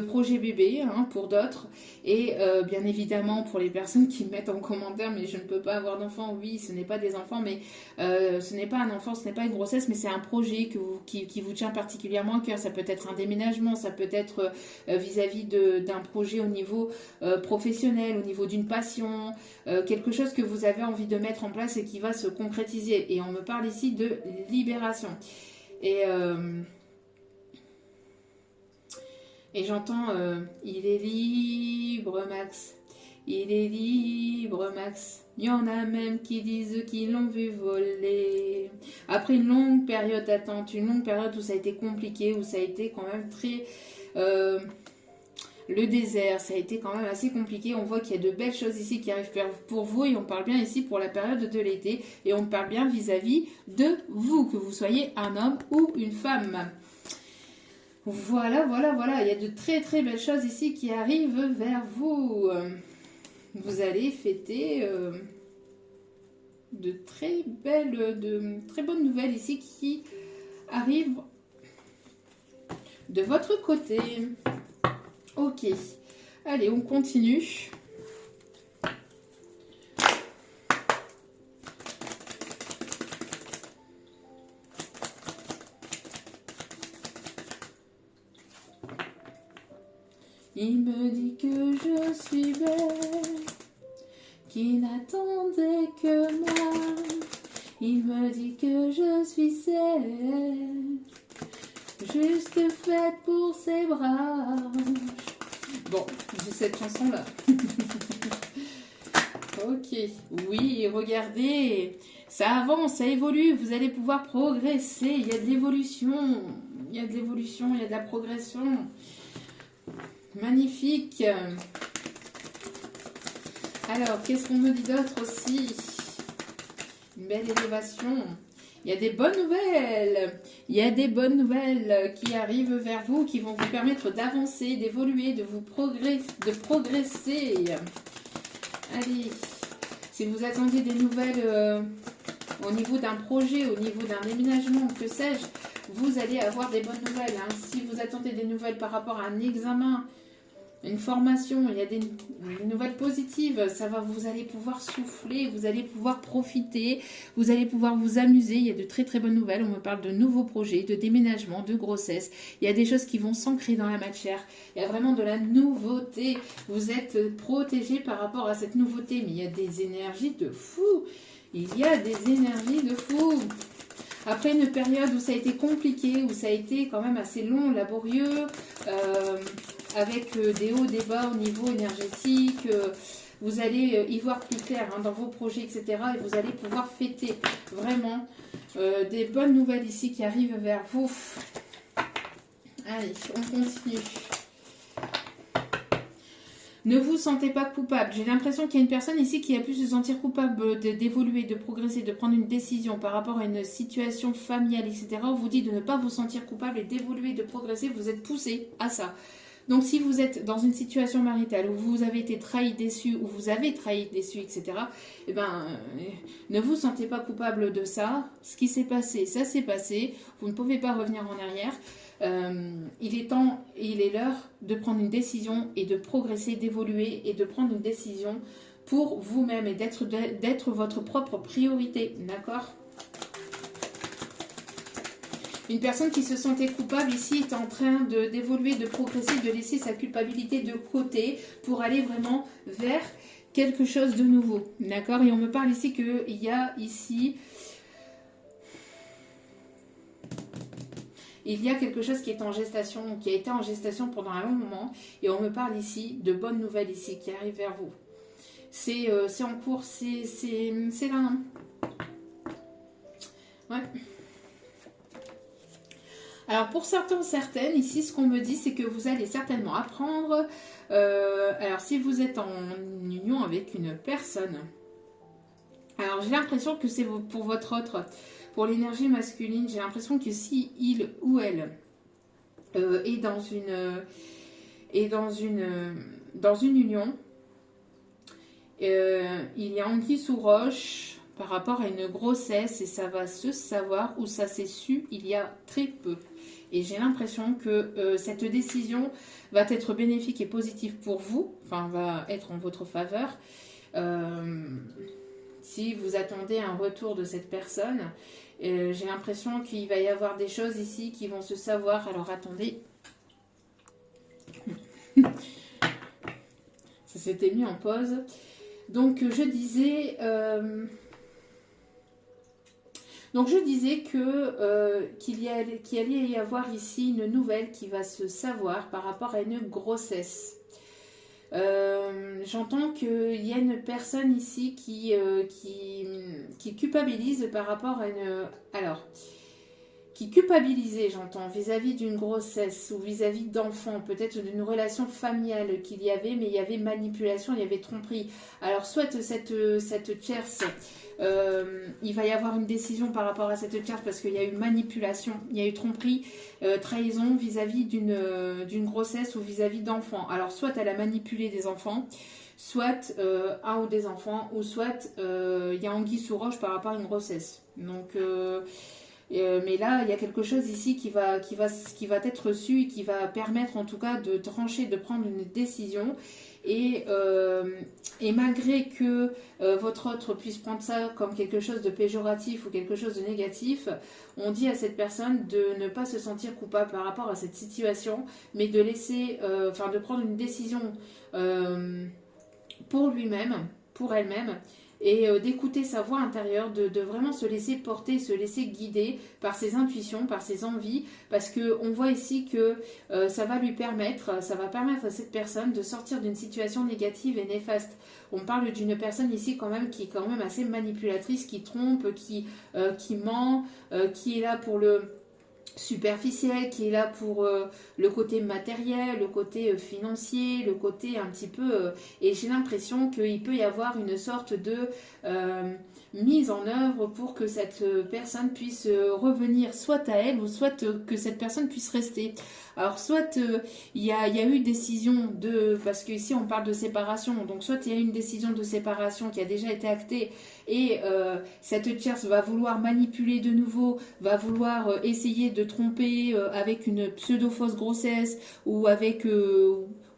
projet bébé hein, pour d'autres et bien évidemment pour les personnes qui mettent en commentaire mais je ne peux pas avoir d'enfant, oui ce n'est pas des enfants mais ce n'est pas un enfant, ce n'est pas une grossesse mais c'est un projet qui vous tient particulièrement à cœur. Ça peut être un déménagement, ça peut être vis-à-vis d'un projet au niveau professionnel, au niveau d'une passion, quelque chose que vous avez envie de mettre en place et qui va se concrétiser. Et on me parle ici de libération et j'entends il est libre Max, il est libre Max. Il y en a même qui disent qu'ils l'ont vu voler. Après une longue période d'attente, une longue période où ça a été compliqué, où ça a été quand même très... le désert, ça a été quand même assez compliqué. On voit qu'il y a de belles choses ici qui arrivent pour vous et on parle bien ici pour la période de l'été et on parle bien vis-à-vis de vous, que vous soyez un homme ou une femme. Voilà, voilà, voilà. Il y a de très très belles choses ici qui arrivent vers vous. Vous allez fêter de très bonnes nouvelles ici qui arrivent de votre côté. Ok. Allez, on continue. Il me dit que je suis belle, qui n'attendait que moi. Il me dit que je suis celle, juste faite pour ses bras. Bon, j'ai cette chanson-là. Ok, oui, regardez, ça avance, ça évolue, vous allez pouvoir progresser. Il y a de l'évolution, il y a de l'évolution, il y a de la progression. Magnifique. Alors, qu'est-ce qu'on me dit d'autre aussi? Une belle élévation. Il y a des bonnes nouvelles. Il y a des bonnes nouvelles qui arrivent vers vous, qui vont vous permettre d'avancer, d'évoluer, de progresser. Allez, si vous attendiez des nouvelles au niveau d'un projet, au niveau d'un déménagement, que sais-je, vous allez avoir des bonnes nouvelles. Hein. Si vous attendez des nouvelles par rapport à un examen, une formation, il y a des nouvelles positives, vous allez pouvoir souffler, vous allez pouvoir profiter, vous allez pouvoir vous amuser, il y a de très très bonnes nouvelles, on me parle de nouveaux projets, de déménagement, de grossesse, il y a des choses qui vont s'ancrer dans la matière, il y a vraiment de la nouveauté, vous êtes protégé par rapport à cette nouveauté, mais il y a des énergies de fou, il y a des énergies de fou. Après une période où ça a été compliqué, où ça a été quand même assez long, laborieux, avec des hauts, des bas au niveau énergétique, vous allez y voir plus clair hein, dans vos projets, etc. Et vous allez pouvoir fêter vraiment des bonnes nouvelles ici qui arrivent vers vous. Allez, on continue. Ne vous sentez pas coupable. J'ai l'impression qu'il y a une personne ici qui a pu se sentir coupable d'évoluer, de progresser, de prendre une décision par rapport à une situation familiale, etc. On vous dit de ne pas vous sentir coupable et d'évoluer, de progresser. Vous êtes poussé à ça. Donc si vous êtes dans une situation maritale où vous avez été trahi, déçu, où vous avez trahi, déçu, etc., eh ben, ne vous sentez pas coupable de ça. Ce qui s'est passé, ça s'est passé. Vous ne pouvez pas revenir en arrière. Il est temps et il est l'heure de prendre une décision et de progresser, d'évoluer et de prendre une décision pour vous-même et d'être votre propre priorité, d'accord? Une personne qui se sentait coupable ici est en train d'évoluer, de progresser, de laisser sa culpabilité de côté pour aller vraiment vers quelque chose de nouveau, d'accord? Et on me parle ici qu'il y a ici... Il y a quelque chose qui est en gestation, qui a été en gestation pendant un long moment. Et on me parle ici de bonnes nouvelles ici qui arrivent vers vous. C'est en cours, c'est là. Hein. Ouais. Alors pour certains, certaines, ici ce qu'on me dit c'est que vous allez certainement apprendre. Alors si vous êtes en union avec une personne. Alors j'ai l'impression que c'est pour votre autre... Pour l'énergie masculine, j'ai l'impression que si il ou elle est dans une union, il y a anguille sous roche par rapport à une grossesse et ça va se savoir ou ça s'est su il y a très peu. Et j'ai l'impression que cette décision va être bénéfique et positive pour vous, enfin va être en votre faveur. Si vous attendez un retour de cette personne, j'ai l'impression qu'il va y avoir des choses ici qui vont se savoir. Alors attendez. Ça s'était mis en pause. Donc je disais... qu'il allait y avoir ici une nouvelle qui va se savoir par rapport à une grossesse. J'entends qu'il y a une personne ici qui culpabilise par rapport à une... Alors, qui culpabilisait, j'entends, vis-à-vis d'une grossesse ou vis-à-vis d'enfants, peut-être d'une relation familiale qu'il y avait, mais il y avait manipulation, il y avait tromperie. Alors, soit cette tierce... il va y avoir une décision par rapport à cette carte parce qu'il y a eu manipulation, il y a eu tromperie, trahison vis-à-vis d'une grossesse ou vis-à-vis d'enfants. Alors soit elle a manipulé des enfants, soit un ou des enfants, ou soit il y a anguille sous roche par rapport à une grossesse. Donc, mais là, il y a quelque chose ici qui va être reçu et qui va permettre en tout cas de trancher, de prendre une décision. Et malgré que votre autre puisse prendre ça comme quelque chose de péjoratif ou quelque chose de négatif, on dit à cette personne de ne pas se sentir coupable par rapport à cette situation, mais de laisser, de prendre une décision pour lui-même, pour elle-même, et d'écouter sa voix intérieure, de vraiment se laisser porter, se laisser guider par ses intuitions, par ses envies, parce qu'on voit ici que ça va permettre à cette personne de sortir d'une situation négative et néfaste. On parle d'une personne ici quand même qui est quand même assez manipulatrice, qui trompe, qui ment, qui est là pour le superficiel, qui est là pour le côté matériel, le côté financier, le côté un petit peu... et j'ai l'impression qu'il peut y avoir une sorte de mise en œuvre pour que cette personne puisse revenir soit à elle ou soit que cette personne puisse rester. Alors soit il y a eu décision de... Parce que ici on parle de séparation, donc soit il y a eu une décision de séparation qui a déjà été actée et cette tierce va vouloir manipuler de nouveau, va vouloir essayer de tromper avec une pseudo-fausse grossesse ou avec...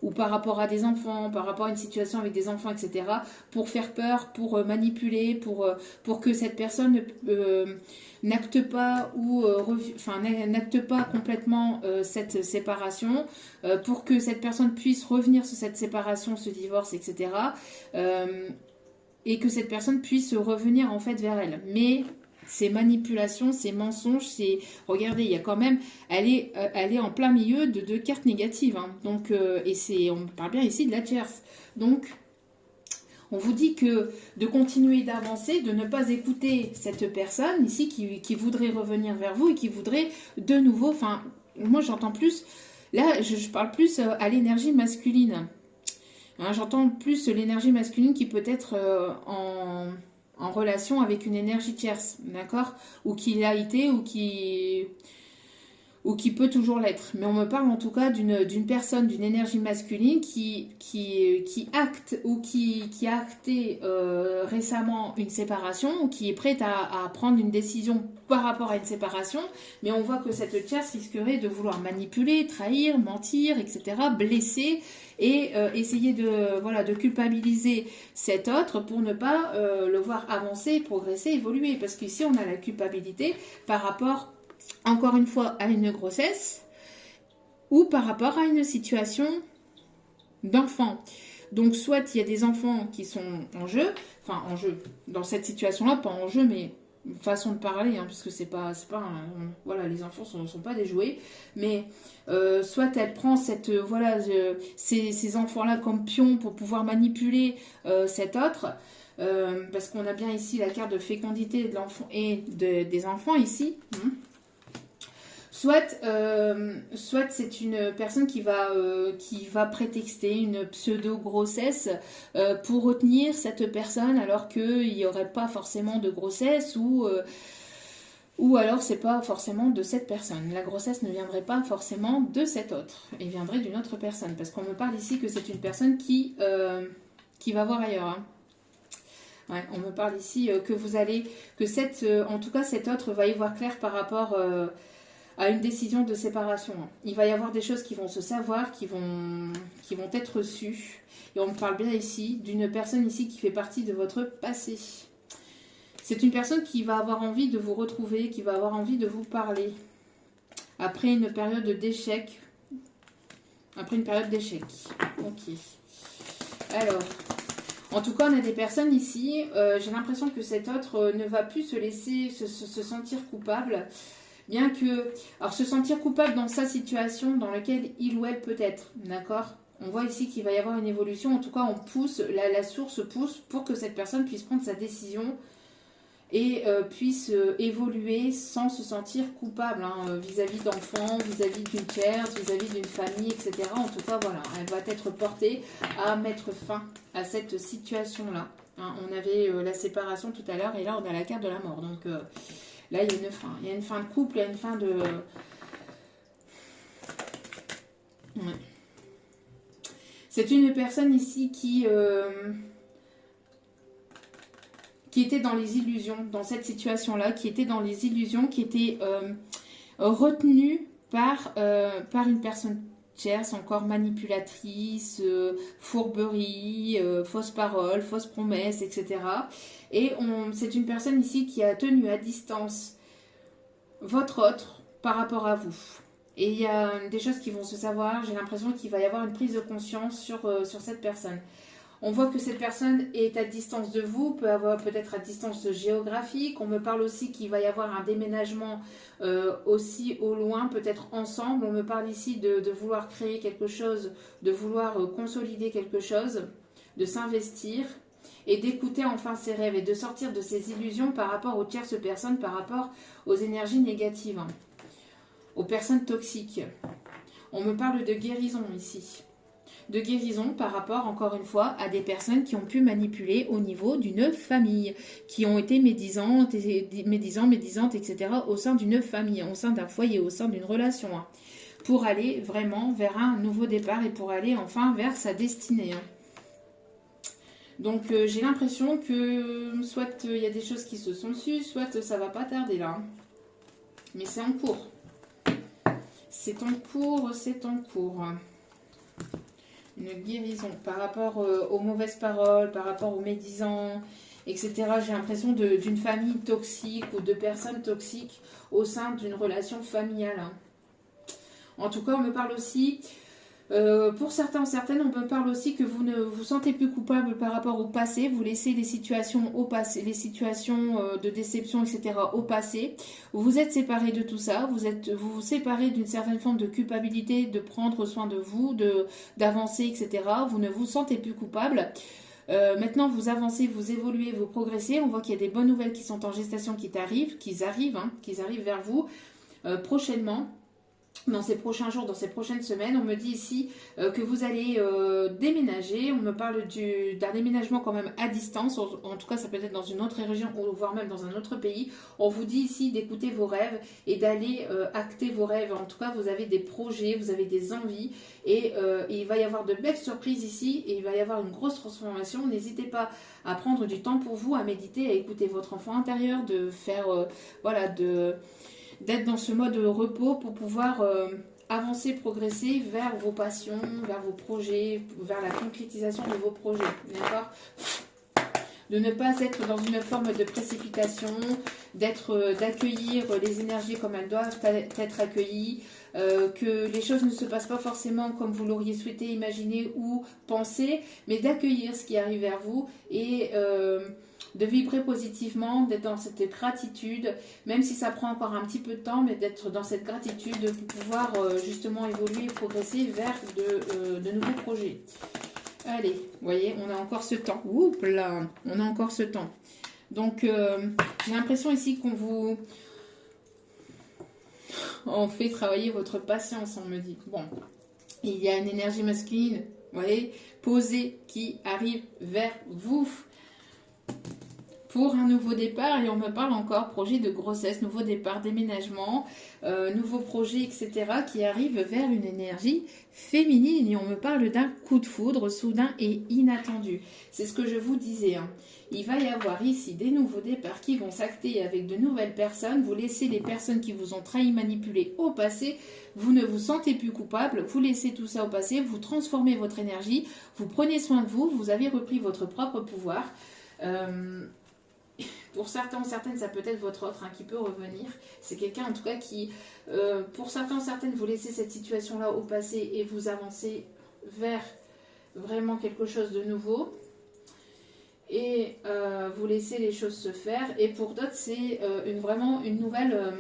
ou par rapport à des enfants, par rapport à une situation avec des enfants, etc., pour faire peur, pour manipuler, pour que cette personne n'acte pas ou n'acte pas complètement cette séparation, pour que cette personne puisse revenir sur cette séparation, ce divorce, etc., et que cette personne puisse revenir en fait vers elle. Mais ces manipulations, ces mensonges, regardez, il y a quand même, elle est en plein milieu de deux cartes négatives, hein. Donc, on parle bien ici de la tierce. Donc, on vous dit que de continuer d'avancer, de ne pas écouter cette personne ici qui voudrait revenir vers vous et qui voudrait de nouveau, enfin, moi j'entends plus, là je parle plus à l'énergie masculine. Hein, j'entends plus l'énergie masculine qui peut être en relation avec une énergie tierce, d'accord? Ou qui l'a été ou qui peut toujours l'être. Mais on me parle en tout cas d'une personne, d'une énergie masculine qui acte ou qui a acté récemment une séparation ou qui est prête à prendre une décision par rapport à une séparation. Mais on voit que cette tierce risquerait de vouloir manipuler, trahir, mentir, etc., blesser et essayer de culpabiliser cet autre pour ne pas le voir avancer, progresser, évoluer. Parce qu'ici, on a la culpabilité par rapport, encore une fois, à une grossesse ou par rapport à une situation d'enfant. Donc, soit il y a des enfants qui sont en jeu, enfin en jeu, dans cette situation-là, pas en jeu, mais façon de parler, hein, parce que c'est pas voilà, les enfants sont pas des jouets, mais soit elle prend ces enfants-là comme pions pour pouvoir manipuler cet autre, parce qu'on a bien ici la carte de fécondité de l'enfant et des enfants ici. Soit c'est une personne qui va prétexter une pseudo-grossesse pour retenir cette personne alors qu'il n'y aurait pas forcément de grossesse ou alors c'est pas forcément de cette personne. La grossesse ne viendrait pas forcément de cet autre, elle viendrait d'une autre personne. Parce qu'on me parle ici que c'est une personne qui va voir ailleurs. Hein. Ouais, on me parle ici en tout cas cet autre va y voir clair par rapport à une décision de séparation. Il va y avoir des choses qui vont se savoir, qui vont être sues. Et on me parle bien ici d'une personne ici qui fait partie de votre passé. C'est une personne qui va avoir envie de vous retrouver, qui va avoir envie de vous parler. Après une période d'échec. Ok. Alors, en tout cas, on a des personnes ici. J'ai l'impression que cet autre ne va plus se laisser se sentir coupable. Bien que... Alors, se sentir coupable dans sa situation dans laquelle il ou elle peut être, d'accord? On voit ici qu'il va y avoir une évolution. En tout cas, on pousse, la source pousse pour que cette personne puisse prendre sa décision et puisse évoluer sans se sentir coupable vis-à-vis d'enfants, vis-à-vis d'une tierce, vis-à-vis d'une famille, etc. En tout cas, voilà, elle va être portée à mettre fin à cette situation-là. Hein, on avait la séparation tout à l'heure et là, on a la carte de la mort. Donc... là, il y a une fin. Il y a une fin de couple, il y a une fin de... Ouais. C'est une personne ici qui était dans les illusions, dans cette situation-là, qui était dans les illusions, qui était retenue par une personne tierce, encore manipulatrice, fourberie, fausses paroles, fausses promesses, etc. Et c'est une personne ici qui a tenu à distance votre autre par rapport à vous. Et il y a des choses qui vont se savoir. J'ai l'impression qu'il va y avoir une prise de conscience sur cette personne. On voit que cette personne est à distance de vous, peut-être à distance géographique. On me parle aussi qu'il va y avoir un déménagement aussi au loin, peut-être ensemble. On me parle ici de vouloir créer quelque chose, de vouloir consolider quelque chose, de s'investir et d'écouter enfin ses rêves et de sortir de ses illusions par rapport aux tierces personnes, par rapport aux énergies négatives. aux personnes toxiques. On me parle de guérison ici. De guérison par rapport, encore une fois, à des personnes qui ont pu manipuler au niveau d'une famille, qui ont été médisantes, etc., au sein d'une famille, au sein d'un foyer, au sein d'une relation, hein, pour aller vraiment vers un nouveau départ et pour aller enfin vers sa destinée. Hein. Donc j'ai l'impression que soit il y a des choses qui se sont sues, soit ça va pas tarder là. Hein. Mais c'est en cours. C'est en cours, c'est en cours. Une guérison par rapport aux mauvaises paroles, par rapport aux médisants, etc. J'ai l'impression d'une famille toxique ou de personnes toxiques au sein d'une relation familiale. Hein. En tout cas, on me parle aussi, pour certains ou certaines, on me parle aussi que vous ne vous sentez plus coupable par rapport au passé. Vous laissez les situations au passé, les situations de déception, etc. au passé. Vous vous êtes séparés de tout ça. Vous vous séparez d'une certaine forme de culpabilité, de prendre soin de vous, d'avancer, etc. Vous ne vous sentez plus coupable. Maintenant, vous avancez, vous évoluez, vous progressez. On voit qu'il y a des bonnes nouvelles qui sont en gestation, qui arrivent vers vous prochainement. Dans ces prochains jours, dans ces prochaines semaines, on me dit ici que vous allez déménager. On me parle d'un déménagement quand même à distance. En tout cas, ça peut être dans une autre région ou voire même dans un autre pays. On vous dit ici d'écouter vos rêves et d'aller acter vos rêves. En tout cas, vous avez des projets, vous avez des envies et il va y avoir de belles surprises ici et il va y avoir une grosse transformation. N'hésitez pas à prendre du temps pour vous, à méditer, à écouter votre enfant intérieur, de faire, d'être dans ce mode repos pour pouvoir avancer, progresser vers vos passions, vers vos projets, vers la concrétisation de vos projets. D'accord ? De ne pas être dans une forme de précipitation, d'accueillir les énergies comme elles doivent être accueillies, que les choses ne se passent pas forcément comme vous l'auriez souhaité, imaginer ou penser, mais d'accueillir ce qui arrive vers vous et de vibrer positivement, d'être dans cette gratitude, même si ça prend encore un petit peu de temps, mais d'être dans cette gratitude pour pouvoir justement évoluer et progresser vers de nouveaux projets. Allez, vous voyez, on a encore ce temps. Oups là, on a encore ce temps. Donc, j'ai l'impression ici on fait travailler votre patience, on me dit. Bon, il y a une énergie masculine, vous voyez, posée, qui arrive vers vous pour un nouveau départ. Et on me parle encore projet de grossesse, nouveau départ, déménagement, nouveau projet, etc. qui arrive vers une énergie féminine. Et on me parle d'un coup de foudre soudain et inattendu. C'est ce que je vous disais. Hein. Il va y avoir ici des nouveaux départs qui vont s'acter avec de nouvelles personnes. Vous laissez les personnes qui vous ont trahi, manipulé au passé. Vous ne vous sentez plus coupable. Vous laissez tout ça au passé. Vous transformez votre énergie. Vous prenez soin de vous. Vous avez repris votre propre pouvoir. Pour certains ou certaines, ça peut être votre autre qui peut revenir. C'est quelqu'un en tout cas qui, pour certains ou certaines, vous laissez cette situation-là au passé et vous avancez vers vraiment quelque chose de nouveau. Et vous laissez les choses se faire. Et pour d'autres, c'est vraiment une nouvelle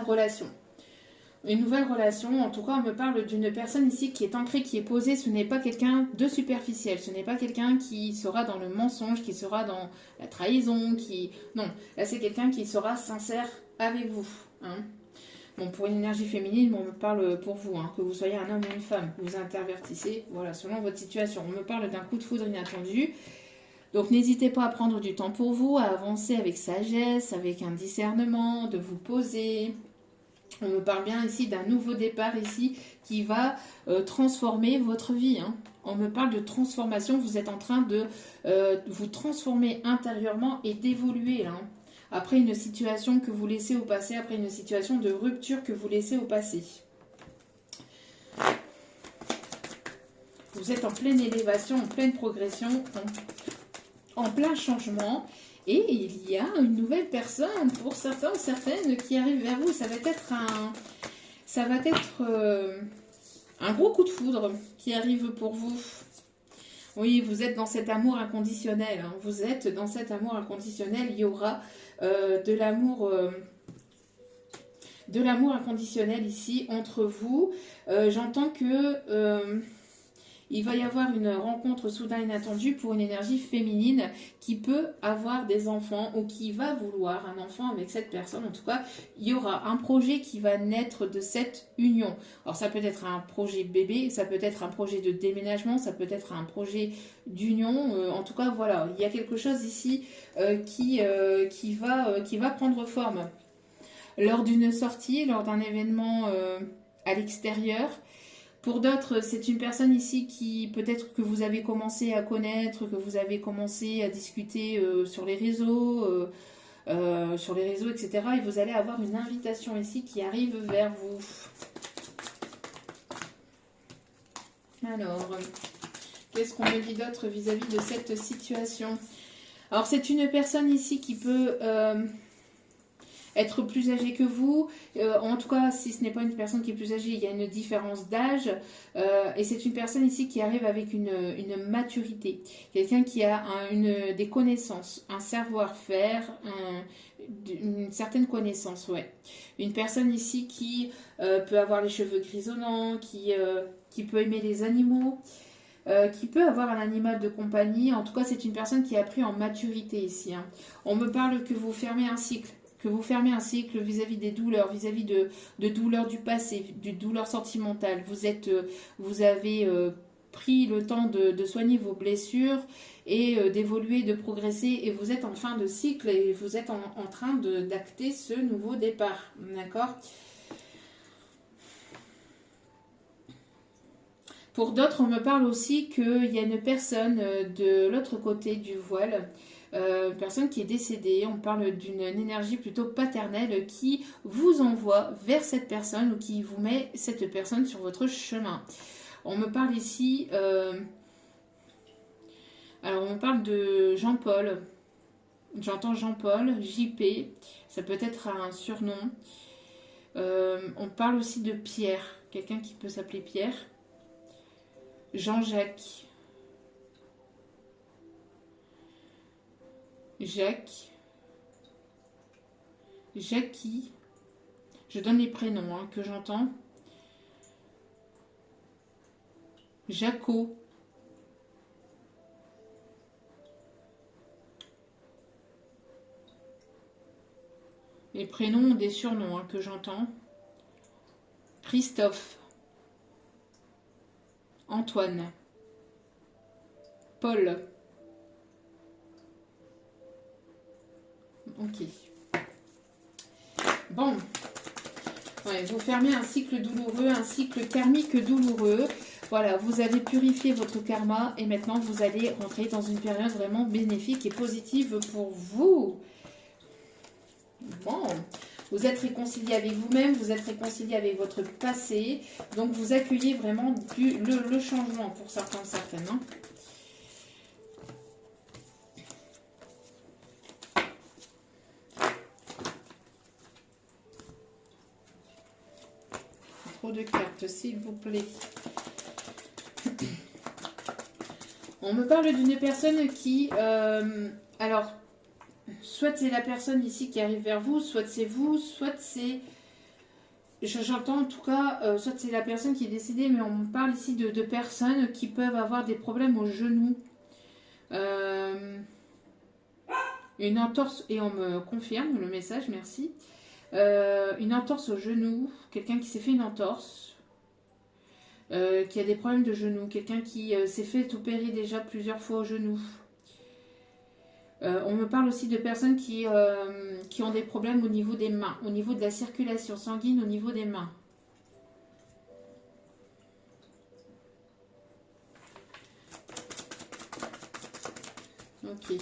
relation. Une nouvelle relation, en tout cas on me parle d'une personne ici qui est ancrée, qui est posée, ce n'est pas quelqu'un de superficiel, ce n'est pas quelqu'un qui sera dans le mensonge, qui sera dans la trahison, Non, là c'est quelqu'un qui sera sincère avec vous. Hein. Bon, pour une énergie féminine, on me parle pour vous, hein, que vous soyez un homme ou une femme, vous intervertissez, voilà, selon votre situation. On me parle d'un coup de foudre inattendu. Donc n'hésitez pas à prendre du temps pour vous, à avancer avec sagesse, avec un discernement, de vous poser. On me parle bien ici d'un nouveau départ ici qui va transformer votre vie. Hein. On me parle de transformation. Vous êtes en train de vous transformer intérieurement et d'évoluer. Hein. Après une situation que vous laissez au passé, après une situation de rupture que vous laissez au passé. Vous êtes en pleine élévation, en pleine progression, en plein changement. Et il y a une nouvelle personne, pour certains ou certaines, qui arrive vers vous. Ça va être un gros coup de foudre qui arrive pour vous. Oui, vous êtes dans cet amour inconditionnel. Hein. Vous êtes dans cet amour inconditionnel. Il y aura de l'amour inconditionnel ici entre vous. J'entends que il va y avoir une rencontre soudain inattendue pour une énergie féminine qui peut avoir des enfants ou qui va vouloir un enfant avec cette personne. En tout cas, il y aura un projet qui va naître de cette union. Alors ça peut être un projet bébé, ça peut être un projet de déménagement, ça peut être un projet d'union. En tout cas, voilà, il y a quelque chose ici qui va prendre forme lors d'une sortie, lors d'un événement à l'extérieur. Pour d'autres, c'est une personne ici qui peut-être que vous avez commencé à connaître, que vous avez commencé à discuter sur les réseaux, etc. Et vous allez avoir une invitation ici qui arrive vers vous. Alors, qu'est-ce qu'on me dit d'autre vis-à-vis de cette situation? Alors, c'est une personne ici qui peut être plus âgée que vous. En tout cas, si ce n'est pas une personne qui est plus âgée, il y a une différence d'âge. Et c'est une personne ici qui arrive avec une maturité. Quelqu'un qui a des connaissances, un savoir-faire, une certaine connaissance, ouais. Une personne ici qui peut avoir les cheveux grisonnants, qui peut aimer les animaux. Qui peut avoir un animal de compagnie. En tout cas, c'est une personne qui a pris en maturité ici. Hein. On me parle que vous fermez un cycle. Que vous fermez un cycle vis-à-vis des douleurs, vis-à-vis de douleurs du passé, de douleurs sentimentales. Vous avez pris le temps de soigner vos blessures et d'évoluer, de progresser. Et vous êtes en fin de cycle et vous êtes en train d'acter ce nouveau départ. D'accord ? Pour d'autres, on me parle aussi qu'il y a une personne de l'autre côté du voile, une personne qui est décédée. On parle d'une énergie plutôt paternelle qui vous envoie vers cette personne ou qui vous met cette personne sur votre chemin. On me parle ici, alors on me parle de Jean-Paul. J'entends Jean-Paul, JP, ça peut être un surnom. On parle aussi de Pierre, quelqu'un qui peut s'appeler Pierre. Jean-Jacques, Jacques, Jackie, je donne les prénoms hein, que j'entends. Jaco, les prénoms des surnoms hein, que j'entends. Christophe, Antoine, Paul. Ok. Bon. Ouais, vous fermez un cycle douloureux, un cycle karmique douloureux. Voilà, vous avez purifié votre karma et maintenant vous allez rentrer dans une période vraiment bénéfique et positive pour vous. Bon. Vous êtes réconcilié avec vous-même, vous êtes réconcilié avec votre passé. Donc, vous accueillez vraiment le changement pour certains, certaines. Hein. Trop de cartes, s'il vous plaît. On me parle d'une personne qui... alors... Soit c'est la personne ici qui arrive vers vous, soit c'est vous, soit c'est... J'entends en tout cas, soit c'est la personne qui est décédée, mais on me parle ici de personnes qui peuvent avoir des problèmes au genou. Une entorse, et on me confirme le message, merci. Une entorse au genou, quelqu'un qui s'est fait une entorse, qui a des problèmes de genou, quelqu'un qui s'est fait opérer déjà plusieurs fois au genou. On me parle aussi de personnes qui ont des problèmes au niveau des mains, au niveau de la circulation sanguine, au niveau des mains. Ok.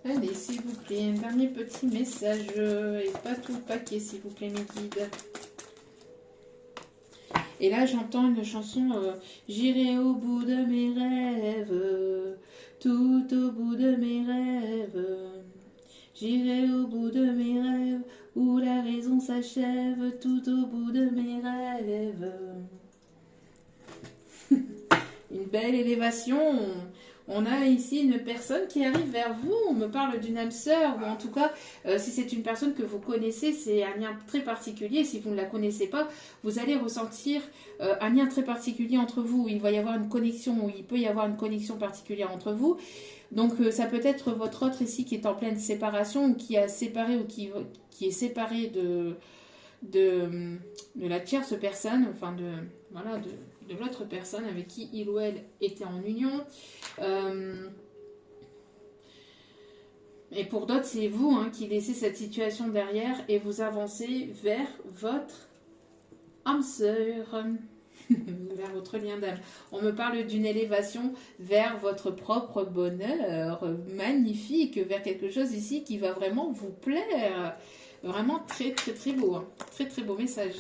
Allez, s'il vous plaît, un dernier petit message et pas tout le paquet, s'il vous plaît, mes guides. Et là, j'entends une chanson J'irai au bout de mes rêves, tout au bout de mes rêves. J'irai au bout de mes rêves, où la raison s'achève, tout au bout de mes rêves. Une belle élévation. On a ici une personne qui arrive vers vous, on me parle d'une âme sœur, ou en tout cas, si c'est une personne que vous connaissez, c'est un lien très particulier. Si vous ne la connaissez pas, vous allez ressentir un lien très particulier entre vous. Il va y avoir une connexion, ou il peut y avoir une connexion particulière entre vous. Donc ça peut être votre autre ici qui est en pleine séparation, ou qui a séparé, ou qui est séparé de la tierce personne, enfin voilà, de l'autre personne avec qui il ou elle était en union. Et pour d'autres, c'est vous qui laissez cette situation derrière et vous avancez vers votre âme sœur, vers votre lien d'âme. On me parle d'une élévation vers votre propre bonheur, magnifique, vers quelque chose ici qui va vraiment vous plaire. Vraiment très très très beau, très très beau message.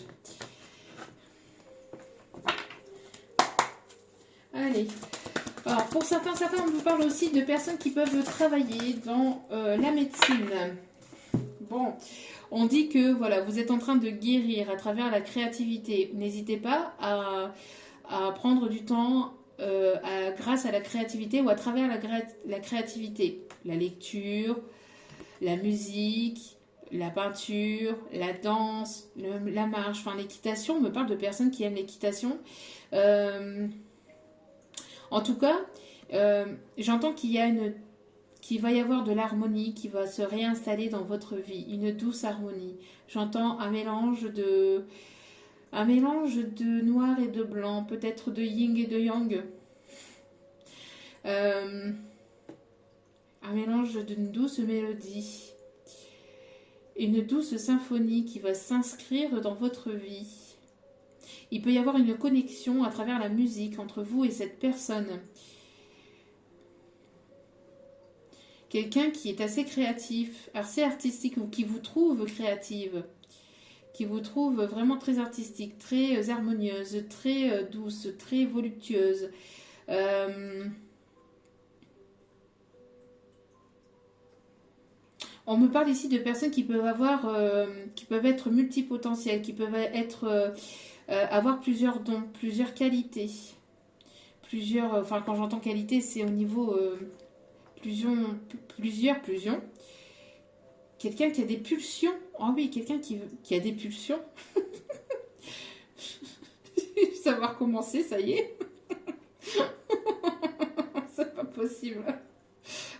Allez. Alors, pour certains, on vous parle aussi de personnes qui peuvent travailler dans la médecine. Bon, on dit que voilà, vous êtes en train de guérir à travers la créativité. N'hésitez pas à prendre du temps grâce à la créativité ou à travers la créativité. La lecture, la musique, la peinture, la danse, la marche, enfin l'équitation. On me parle de personnes qui aiment l'équitation. En tout cas, j'entends qu'il va y avoir de l'harmonie qui va se réinstaller dans votre vie, une douce harmonie. J'entends un mélange de noir et de blanc, peut-être de yin et de yang. Un mélange d'une douce mélodie. Une douce symphonie qui va s'inscrire dans votre vie. Il peut y avoir une connexion à travers la musique entre vous et cette personne. Quelqu'un qui est assez créatif, assez artistique, ou qui vous trouve créative, qui vous trouve vraiment très artistique, très harmonieuse, très douce, très voluptueuse. On me parle ici de personnes qui peuvent être multipotentielles, qui peuvent avoir plusieurs dons, plusieurs qualités. Enfin quand j'entends qualité, c'est au niveau plusieurs. Quelqu'un qui a des pulsions. Oh oui, quelqu'un qui a des pulsions. Ça va recommencer, ça y est. C'est pas possible.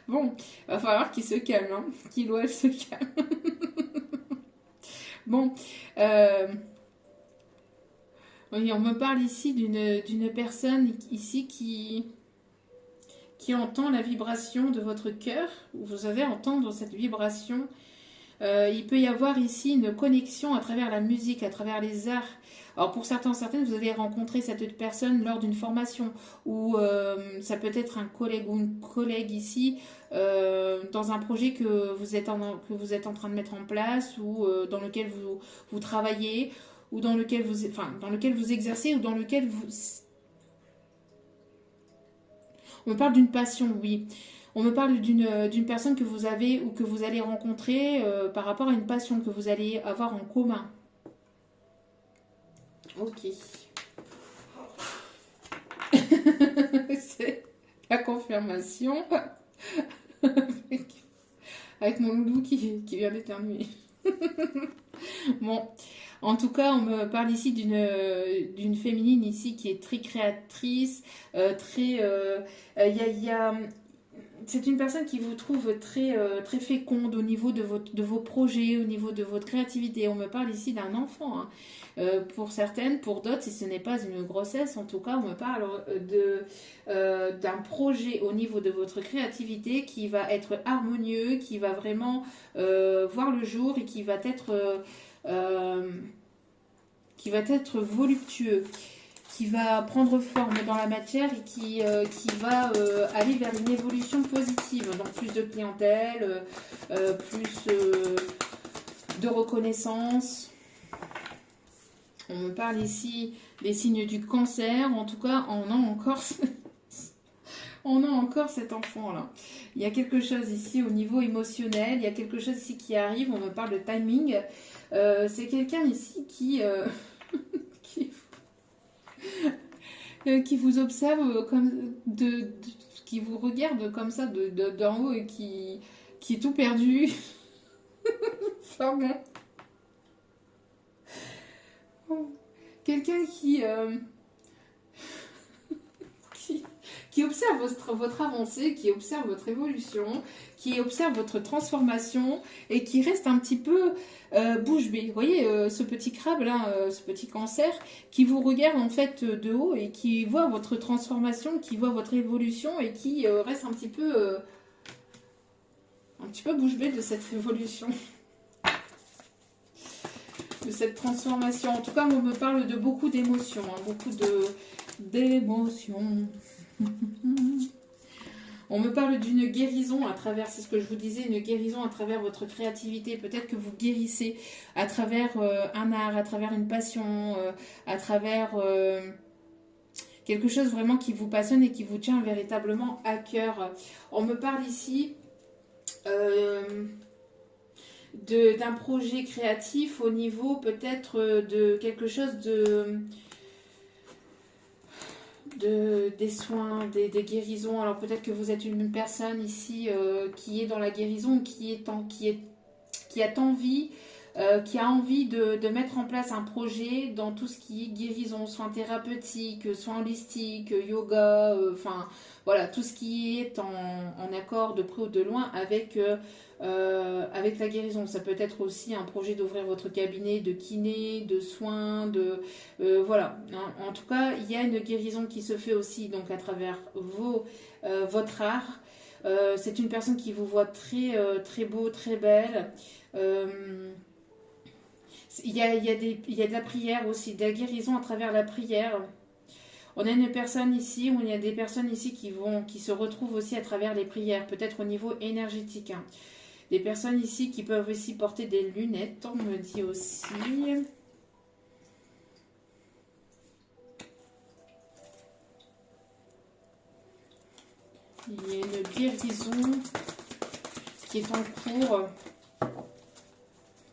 Bon, va falloir qu'il se calme, qu'il ou elle se calme. Bon, oui, on me parle ici d'une personne ici qui entend la vibration de votre cœur. Vous allez entendre cette vibration. Il peut y avoir ici une connexion à travers la musique, à travers les arts. Alors pour certaines, vous allez rencontrer cette personne lors d'une formation ou ça peut être un collègue ou une collègue ici dans un projet que vous êtes en train de mettre en place ou dans lequel vous travaillez ou dans lequel vous exercez ou dans lequel vous... On me parle d'une passion, oui. On me parle d'une personne que vous avez ou que vous allez rencontrer par rapport à une passion que vous allez avoir en commun. Ok. C'est la confirmation avec mon loulou qui vient d'éternuer. Bon, en tout cas, on me parle ici d'une féminine ici qui est très créatrice, c'est une personne qui vous trouve très féconde au niveau de vos projets, au niveau de votre créativité. On me parle ici d'un enfant. Pour certaines, pour d'autres, si ce n'est pas une grossesse, en tout cas, on me parle d'un projet au niveau de votre créativité qui va être harmonieux, qui va vraiment voir le jour et qui va être voluptueux, qui va prendre forme dans la matière et qui va aller vers une évolution positive, donc plus de clientèle, plus de reconnaissance. On me parle ici des signes du cancer, en tout cas on a encore cet enfant-là. Il y a quelque chose ici au niveau émotionnel, il y a quelque chose ici qui arrive, on me parle de timing. C'est quelqu'un ici qui qui vous observe qui vous regarde comme ça d'en haut et qui est tout perdu. Enfin bon. Quelqu'un qui observe votre avancée, qui observe votre évolution, qui observe votre transformation et qui reste un petit peu bouche bée. Vous voyez ce petit crabe là, ce petit cancer qui vous regarde en fait de haut et qui voit votre transformation, qui voit votre évolution et qui reste un petit peu bouche bée de cette évolution. De cette transformation. En tout cas, on me parle de beaucoup d'émotions, hein, beaucoup d'émotions. On me parle d'une guérison à travers, c'est ce que je vous disais, une guérison à travers votre créativité. Peut-être que vous guérissez à travers un art, à travers une passion, à travers quelque chose vraiment qui vous passionne et qui vous tient véritablement à cœur. On me parle ici d'un projet créatif au niveau peut-être de quelque chose des soins, des guérisons. Alors peut-être que vous êtes une personne ici qui est dans la guérison, qui a envie de mettre en place un projet dans tout ce qui est guérison, soins thérapeutiques, soins holistiques, yoga, enfin voilà, tout ce qui est en accord de près ou de loin avec la guérison. Ça peut être aussi un projet d'ouvrir votre cabinet de kiné, de soins, voilà. En tout cas, il y a une guérison qui se fait aussi donc à travers votre art. C'est une personne qui vous voit très, très beau, très belle. Il y a de la prière aussi, de la guérison à travers la prière. On a une personne ici, ou il y a des personnes ici qui se retrouvent aussi à travers les prières, peut-être au niveau énergétique. Hein. Des personnes ici qui peuvent aussi porter des lunettes, on me dit aussi. Il y a une guérison qui est en cours,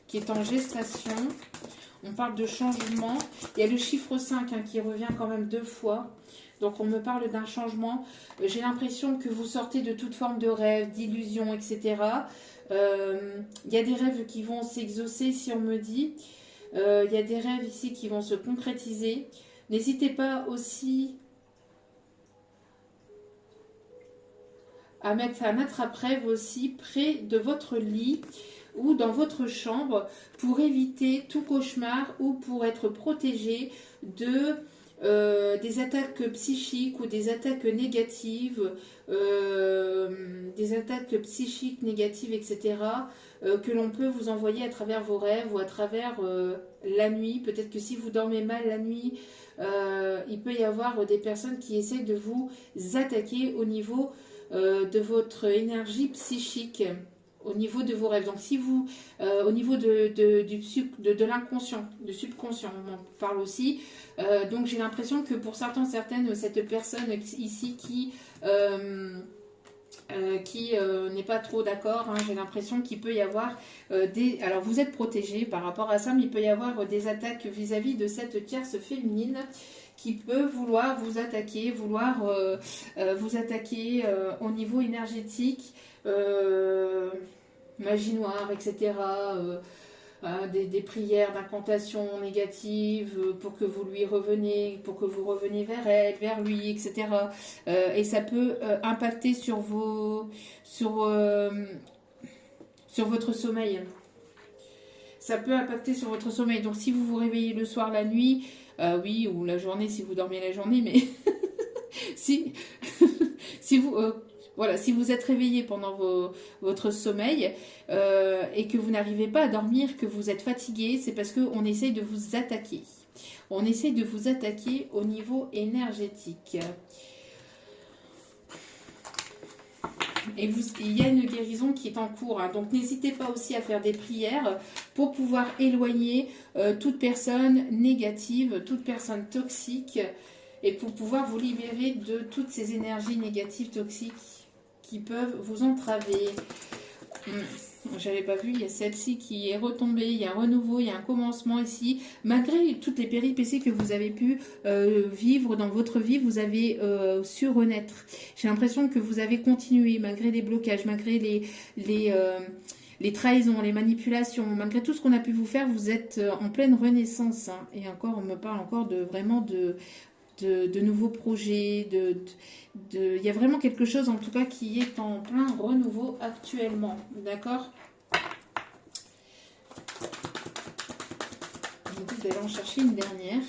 qui est en gestation. On parle de changement. Il y a le chiffre 5 hein, qui revient quand même 2 fois. Donc on me parle d'un changement. J'ai l'impression que vous sortez de toute forme de rêve, d'illusion, etc. Il y a des rêves qui vont s'exaucer, si on me dit. Il y a des rêves ici qui vont se concrétiser. N'hésitez pas aussi à mettre un attrape-rêve aussi près de votre lit ou dans votre chambre pour éviter tout cauchemar ou pour être protégé des attaques psychiques ou des attaques négatives, etc. Que l'on peut vous envoyer à travers vos rêves ou à travers la nuit. Peut-être que si vous dormez mal la nuit, il peut y avoir des personnes qui essaient de vous attaquer au niveau de votre énergie psychique, au niveau de vos rêves. Donc si vous, au niveau de l'inconscient, du subconscient, on en parle aussi. Donc j'ai l'impression que pour certaines, cette personne ici qui n'est pas trop d'accord, hein, j'ai l'impression qu'il peut y avoir alors vous êtes protégé par rapport à ça, mais il peut y avoir des attaques vis-à-vis de cette tierce féminine qui peut vouloir vous attaquer, au niveau énergétique, magie noire, etc. Des prières d'incantation négatives pour que vous lui reveniez, pour que vous reveniez vers elle, vers lui, etc. Et ça peut impacter sur votre sommeil. Ça peut impacter sur votre sommeil. Donc si vous vous réveillez le soir, la nuit, oui, ou la journée si vous dormez la journée, mais si vous êtes réveillé pendant votre sommeil et que vous n'arrivez pas à dormir, que vous êtes fatigué, c'est parce qu'on essaye de vous attaquer. On essaye de vous attaquer au niveau énergétique. Et il y a une guérison qui est en cours, hein. Donc n'hésitez pas aussi à faire des prières pour pouvoir éloigner toute personne négative, toute personne toxique, et pour pouvoir vous libérer de toutes ces énergies négatives toxiques qui peuvent vous entraver. J'avais pas vu, il y a celle-ci qui est retombée, il y a un renouveau, il y a un commencement ici. Malgré toutes les péripéties que vous avez pu vivre dans votre vie, vous avez su renaître. J'ai l'impression que vous avez continué, malgré les blocages, malgré les trahisons, les manipulations, malgré tout ce qu'on a pu vous faire, vous êtes en pleine renaissance. Hein. Et encore, on me parle encore de vraiment de nouveaux projets, il y a vraiment quelque chose en tout cas qui est en plein renouveau actuellement, d'accord? Je vais aller en chercher une dernière.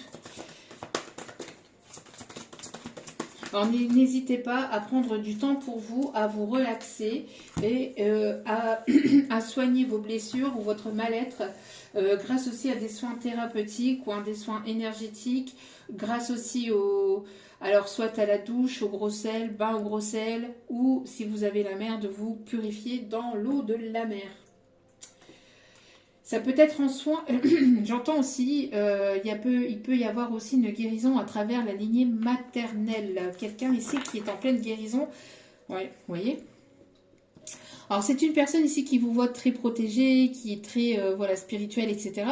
Alors n'hésitez pas à prendre du temps pour vous, à vous relaxer et à soigner vos blessures ou votre mal-être grâce aussi à des soins thérapeutiques ou à des soins énergétiques, grâce aussi alors soit à la douche, au gros sel, bain au gros sel, ou si vous avez la mer, de vous purifier dans l'eau de la mer. Ça peut être en soin, j'entends aussi, il peut y avoir aussi une guérison à travers la lignée maternelle. Quelqu'un ici qui est en pleine guérison, ouais, vous voyez. Alors c'est une personne ici qui vous voit très protégée, qui est très voilà, spirituelle, etc.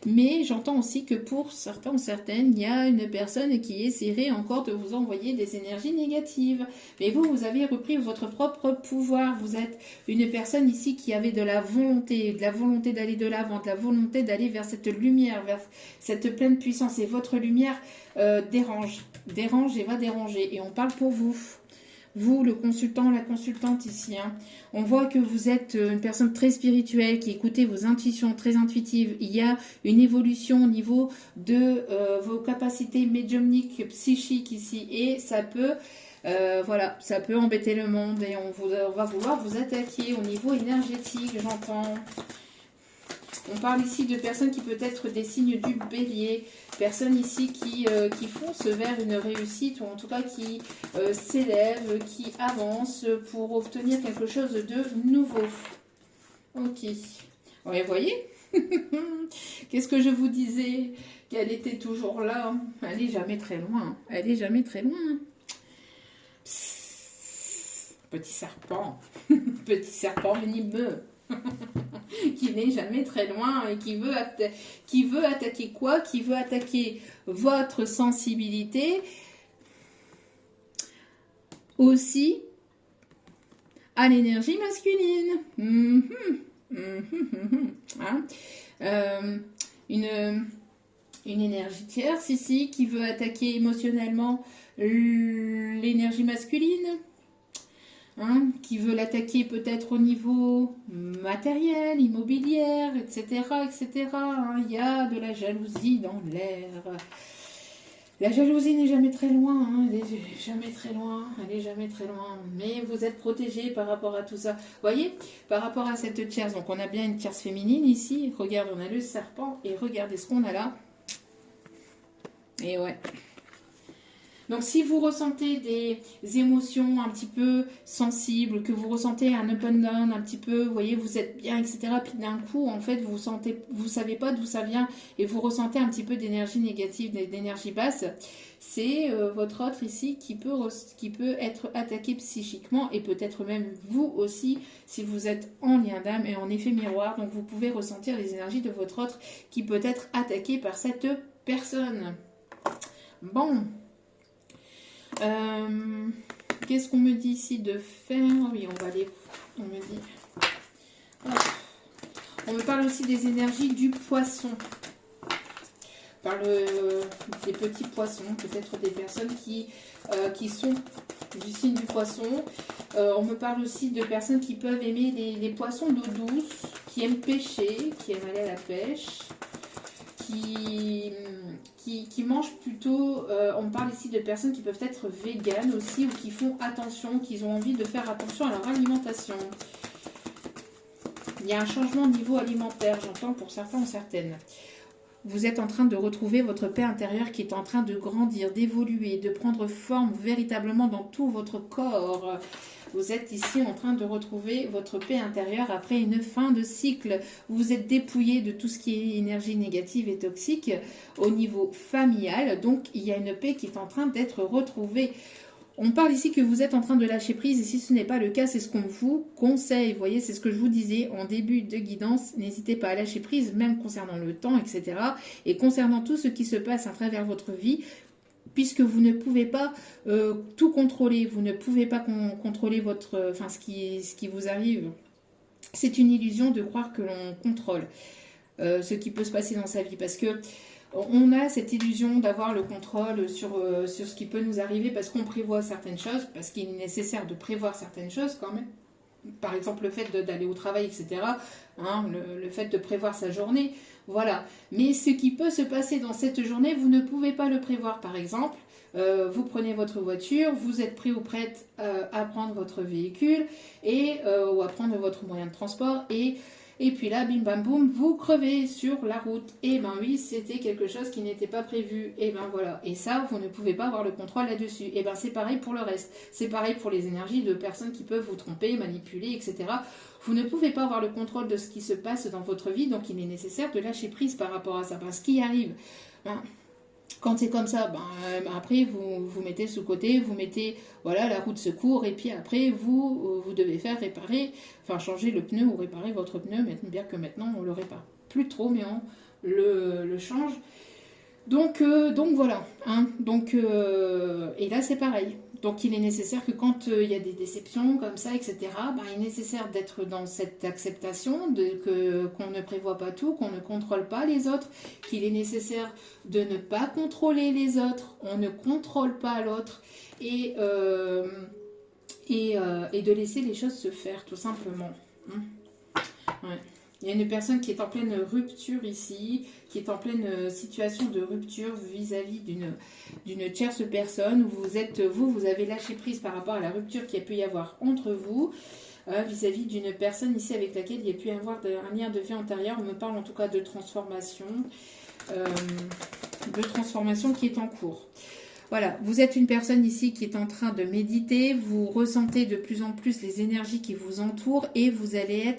Mais j'entends aussi que pour certains ou certaines, il y a une personne qui essaierait encore de vous envoyer des énergies négatives. Mais vous, vous avez repris votre propre pouvoir. Vous êtes une personne ici qui avait de la volonté d'aller de l'avant, de la volonté d'aller vers cette lumière, vers cette pleine puissance. Et votre lumière dérange et va déranger. Et on parle pour vous. Vous, le consultant, la consultante ici, hein, on voit que vous êtes une personne très spirituelle, qui écoutez vos intuitions, très intuitive. Il y a une évolution au niveau de vos capacités médiumniques, psychiques ici. Et ça peut, voilà, ça peut embêter le monde et on va vouloir vous attaquer au niveau énergétique, j'entends. On parle ici de personnes qui peuvent être des signes du bélier, personnes ici qui foncent vers une réussite ou en tout cas qui s'élèvent, qui avancent pour obtenir quelque chose de nouveau. Ok. Ouais, vous voyez. Qu'est-ce que je vous disais? Qu'elle était toujours là. Elle n'est jamais très loin. Elle n'est jamais très loin. Psst, petit serpent. Petit serpent venimeux. Qui n'est jamais très loin et qui veut attaquer quoi? Qui veut attaquer votre sensibilité aussi à l'énergie masculine. Hein? Une énergie tierce ici qui veut attaquer émotionnellement l'énergie masculine. Hein, qui veut l'attaquer peut-être au niveau matériel, immobilier, etc. etc. Hein, il y a de la jalousie dans l'air. La jalousie n'est jamais très loin, hein, elle est jamais très loin, elle est jamais très loin. Mais vous êtes protégé par rapport à tout ça. Vous voyez, par rapport à cette tierce, donc on a bien une tierce féminine ici. Regarde, on a le serpent et regardez ce qu'on a là. Et ouais. Donc, si vous ressentez des émotions un petit peu sensibles, que vous ressentez un up and down un petit peu, vous voyez, vous êtes bien, etc. Puis d'un coup, en fait, vous savez pas d'où ça vient et vous ressentez un petit peu d'énergie négative, d'énergie basse, c'est votre autre ici qui peut être attaqué psychiquement et peut-être même vous aussi si vous êtes en lien d'âme et en effet miroir. Donc, vous pouvez ressentir les énergies de votre autre qui peut être attaqué par cette personne. Bon. Qu'est-ce qu'on me dit ici de faire? Oui, on va aller. On me dit. On me parle aussi des énergies du poisson. On parle des petits poissons, peut-être des personnes qui sont du signe du poisson. On me parle aussi de personnes qui peuvent aimer les poissons d'eau douce, qui aiment pêcher, qui aiment aller à la pêche. Qui mangent plutôt, on parle ici de personnes qui peuvent être véganes aussi ou qui font attention, qui ont envie de faire attention à leur alimentation. Il y a un changement de niveau alimentaire, j'entends pour certains ou certaines. Vous êtes en train de retrouver votre paix intérieure qui est en train de grandir, d'évoluer, de prendre forme véritablement dans tout votre corps. Vous êtes ici en train de retrouver votre paix intérieure après une fin de cycle. Vous êtes dépouillé de tout ce qui est énergie négative et toxique au niveau familial. Donc, il y a une paix qui est en train d'être retrouvée. On parle ici que vous êtes en train de lâcher prise et si ce n'est pas le cas, c'est ce qu'on vous conseille. Vous voyez, c'est ce que je vous disais en début de guidance. N'hésitez pas à lâcher prise, même concernant le temps, etc. Et concernant tout ce qui se passe à travers votre vie, puisque vous ne pouvez pas tout contrôler. Vous ne pouvez pas contrôler ce qui vous arrive. C'est une illusion de croire que l'on contrôle ce qui peut se passer dans sa vie. Parce que on a cette illusion d'avoir le contrôle sur ce qui peut nous arriver parce qu'on prévoit certaines choses, parce qu'il est nécessaire de prévoir certaines choses quand même. Par exemple, le fait d'aller au travail, etc. Hein, le fait de prévoir sa journée, voilà. Mais ce qui peut se passer dans cette journée, vous ne pouvez pas le prévoir. Par exemple, vous prenez votre voiture, vous êtes prêt ou prête à prendre votre véhicule ou à prendre votre moyen de transport et puis là, bim bam boum, vous crevez sur la route. Et ben oui, c'était quelque chose qui n'était pas prévu. Et ben voilà. Et ça, vous ne pouvez pas avoir le contrôle là-dessus. Et ben c'est pareil pour le reste. C'est pareil pour les énergies de personnes qui peuvent vous tromper, manipuler, etc. Vous ne pouvez pas avoir le contrôle de ce qui se passe dans votre vie. Donc il est nécessaire de lâcher prise par rapport à ça. Parce qu'il arrive. Hein, quand c'est comme ça, après vous mettez sous côté, vous mettez voilà la roue de secours et puis après vous devez faire réparer, enfin changer le pneu ou réparer votre pneu, bien que maintenant on le répare plus trop mais on le change. Donc voilà, hein, et là c'est pareil. Donc il est nécessaire que quand il y a des déceptions comme ça, etc., il est nécessaire d'être dans cette acceptation, qu'on ne prévoit pas tout, qu'on ne contrôle pas les autres, qu'il est nécessaire de ne pas contrôler les autres, on ne contrôle pas l'autre, et de laisser les choses se faire, tout simplement. Hein. Ouais. Il y a une personne qui est en pleine rupture ici, qui est en pleine situation de rupture vis-à-vis d'une tierce personne, où vous avez lâché prise par rapport à la rupture qu'il y a pu y avoir entre vous, vis-à-vis d'une personne ici avec laquelle il y a pu y avoir un lien de vie antérieur. On me parle en tout cas de transformation qui est en cours. Voilà, vous êtes une personne ici qui est en train de méditer, vous ressentez de plus en plus les énergies qui vous entourent et vous allez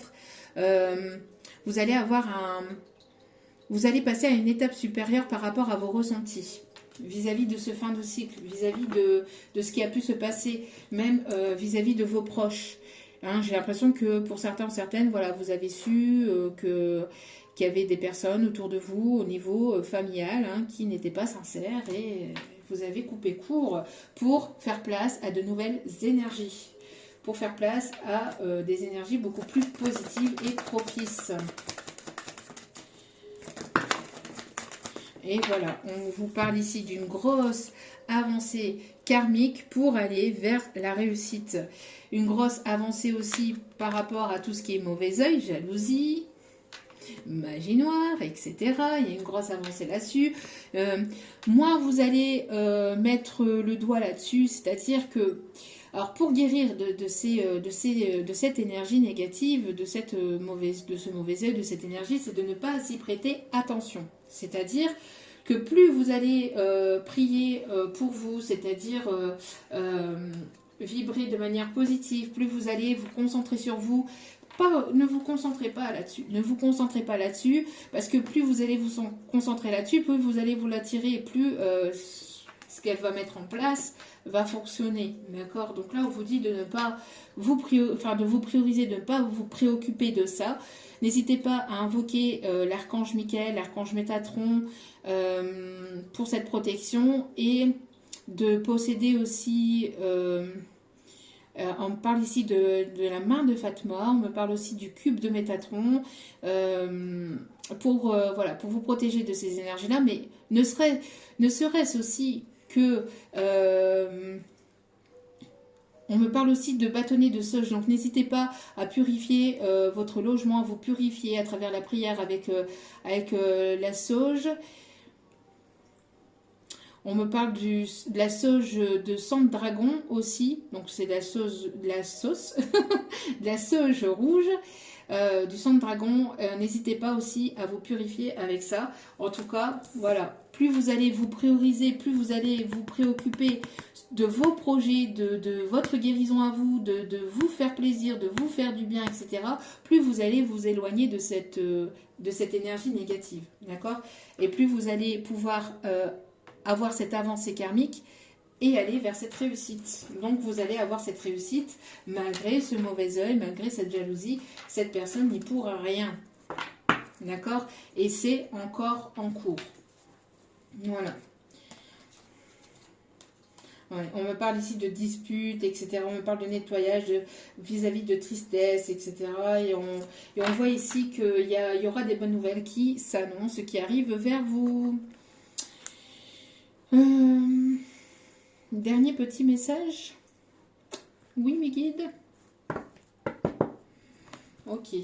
vous allez passer à une étape supérieure par rapport à vos ressentis vis-à-vis de ce fin de cycle, vis-à-vis de ce qui a pu se passer, même vis-à-vis de vos proches. Hein, j'ai l'impression que pour certains ou certaines, voilà, vous avez su qu'il y avait des personnes autour de vous au niveau familial qui n'étaient pas sincères et vous avez coupé court pour faire place à de nouvelles énergies. Pour faire place à des énergies beaucoup plus positives et propices. Et voilà, on vous parle ici d'une grosse avancée karmique pour aller vers la réussite. Une grosse avancée aussi par rapport à tout ce qui est mauvais œil, jalousie, magie noire, etc. Il y a une grosse avancée là-dessus. Moins vous allez mettre le doigt là-dessus, c'est-à-dire que alors pour guérir de cette énergie négative, de ce mauvais œil, de cette énergie, c'est de ne pas y prêter attention. C'est-à-dire que plus vous allez prier pour vous, c'est-à-dire vibrer de manière positive, plus vous allez vous concentrer sur vous. Ne vous concentrez pas là-dessus. Ne vous concentrez pas là-dessus parce que plus vous allez vous concentrer là-dessus, plus vous allez vous l'attirer et plus ce qu'elle va mettre en place va fonctionner, d'accord? Donc là, on vous dit de ne pas vous prioriser, de ne pas vous préoccuper de ça. N'hésitez pas à invoquer l'archange Michael, l'archange Métatron pour cette protection et de posséder aussi... on me parle ici de la main de Fatma, on me parle aussi du cube de Métatron pour vous protéger de ces énergies-là, mais ne serait-ce aussi que on me parle aussi de bâtonnet de sauge, donc n'hésitez pas à purifier votre logement, à vous purifier à travers la prière avec la sauge. On me parle de la sauge de sang de dragon aussi, donc c'est de la sauge rouge, du sang de dragon. N'hésitez pas aussi à vous purifier avec ça. En tout cas, voilà, plus vous allez vous prioriser, plus vous allez vous préoccuper de vos projets, de votre guérison à vous, de vous faire plaisir, de vous faire du bien, etc., plus vous allez vous éloigner de cette énergie négative, d'accord? Et plus vous allez pouvoir... avoir cette avancée karmique et aller vers cette réussite. Donc vous allez avoir cette réussite malgré ce mauvais œil, malgré cette jalousie. Cette personne n'y pourra rien. D'accord? Et c'est encore en cours. Voilà. Ouais, on me parle ici de disputes, etc. On me parle de nettoyage vis-à-vis de tristesse, etc. Et on voit ici qu'il y aura des bonnes nouvelles qui s'annoncent, qui arrivent vers vous. Dernier petit message. Oui, mes guides. Ok.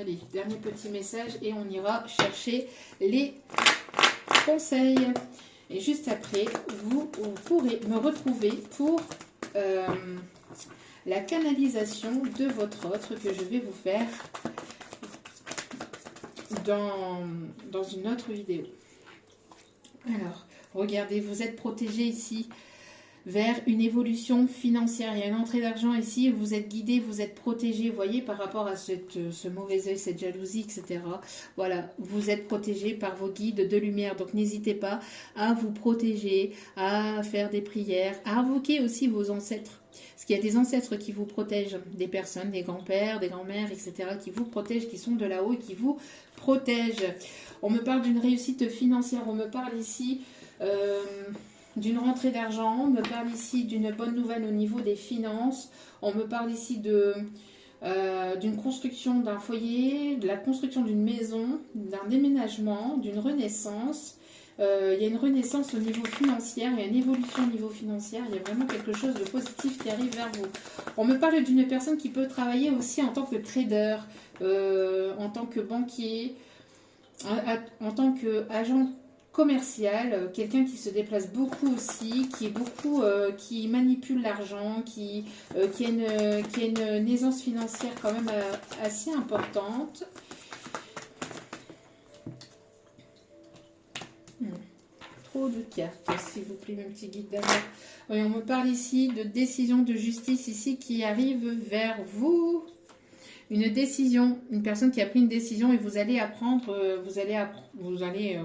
Allez, dernier petit message et on ira chercher les conseils. Et juste après, vous pourrez me retrouver pour la canalisation de votre autre que je vais vous faire dans une autre vidéo. Alors, regardez, vous êtes protégé ici vers une évolution financière. Il y a une entrée d'argent ici, vous êtes guidé, vous êtes protégé, vous voyez, par rapport à ce mauvais œil, cette jalousie, etc. Voilà, vous êtes protégé par vos guides de lumière. Donc, n'hésitez pas à vous protéger, à faire des prières, à invoquer aussi vos ancêtres. Parce qu'il y a des ancêtres qui vous protègent, des personnes, des grands-pères, des grands-mères, etc., qui vous protègent, qui sont de là-haut et qui vous protègent. On me parle d'une réussite financière, on me parle ici d'une rentrée d'argent, on me parle ici d'une bonne nouvelle au niveau des finances, on me parle ici d'une construction d'un foyer, de la construction d'une maison, d'un déménagement, d'une renaissance. Il y a une renaissance au niveau financier, il y a une évolution au niveau financier, il y a vraiment quelque chose de positif qui arrive vers vous. On me parle d'une personne qui peut travailler aussi en tant que trader, en tant que banquier, en tant qu'agent commercial, quelqu'un qui se déplace beaucoup aussi, qui est beaucoup, qui manipule l'argent, qui a une aisance financière quand même assez importante. Trop de cartes, s'il vous plaît, mon petit guide d'amour. Oui, on me parle ici de décision de justice ici qui arrive vers vous. Une décision, une personne qui a pris une décision et vous allez apprendre, vous allez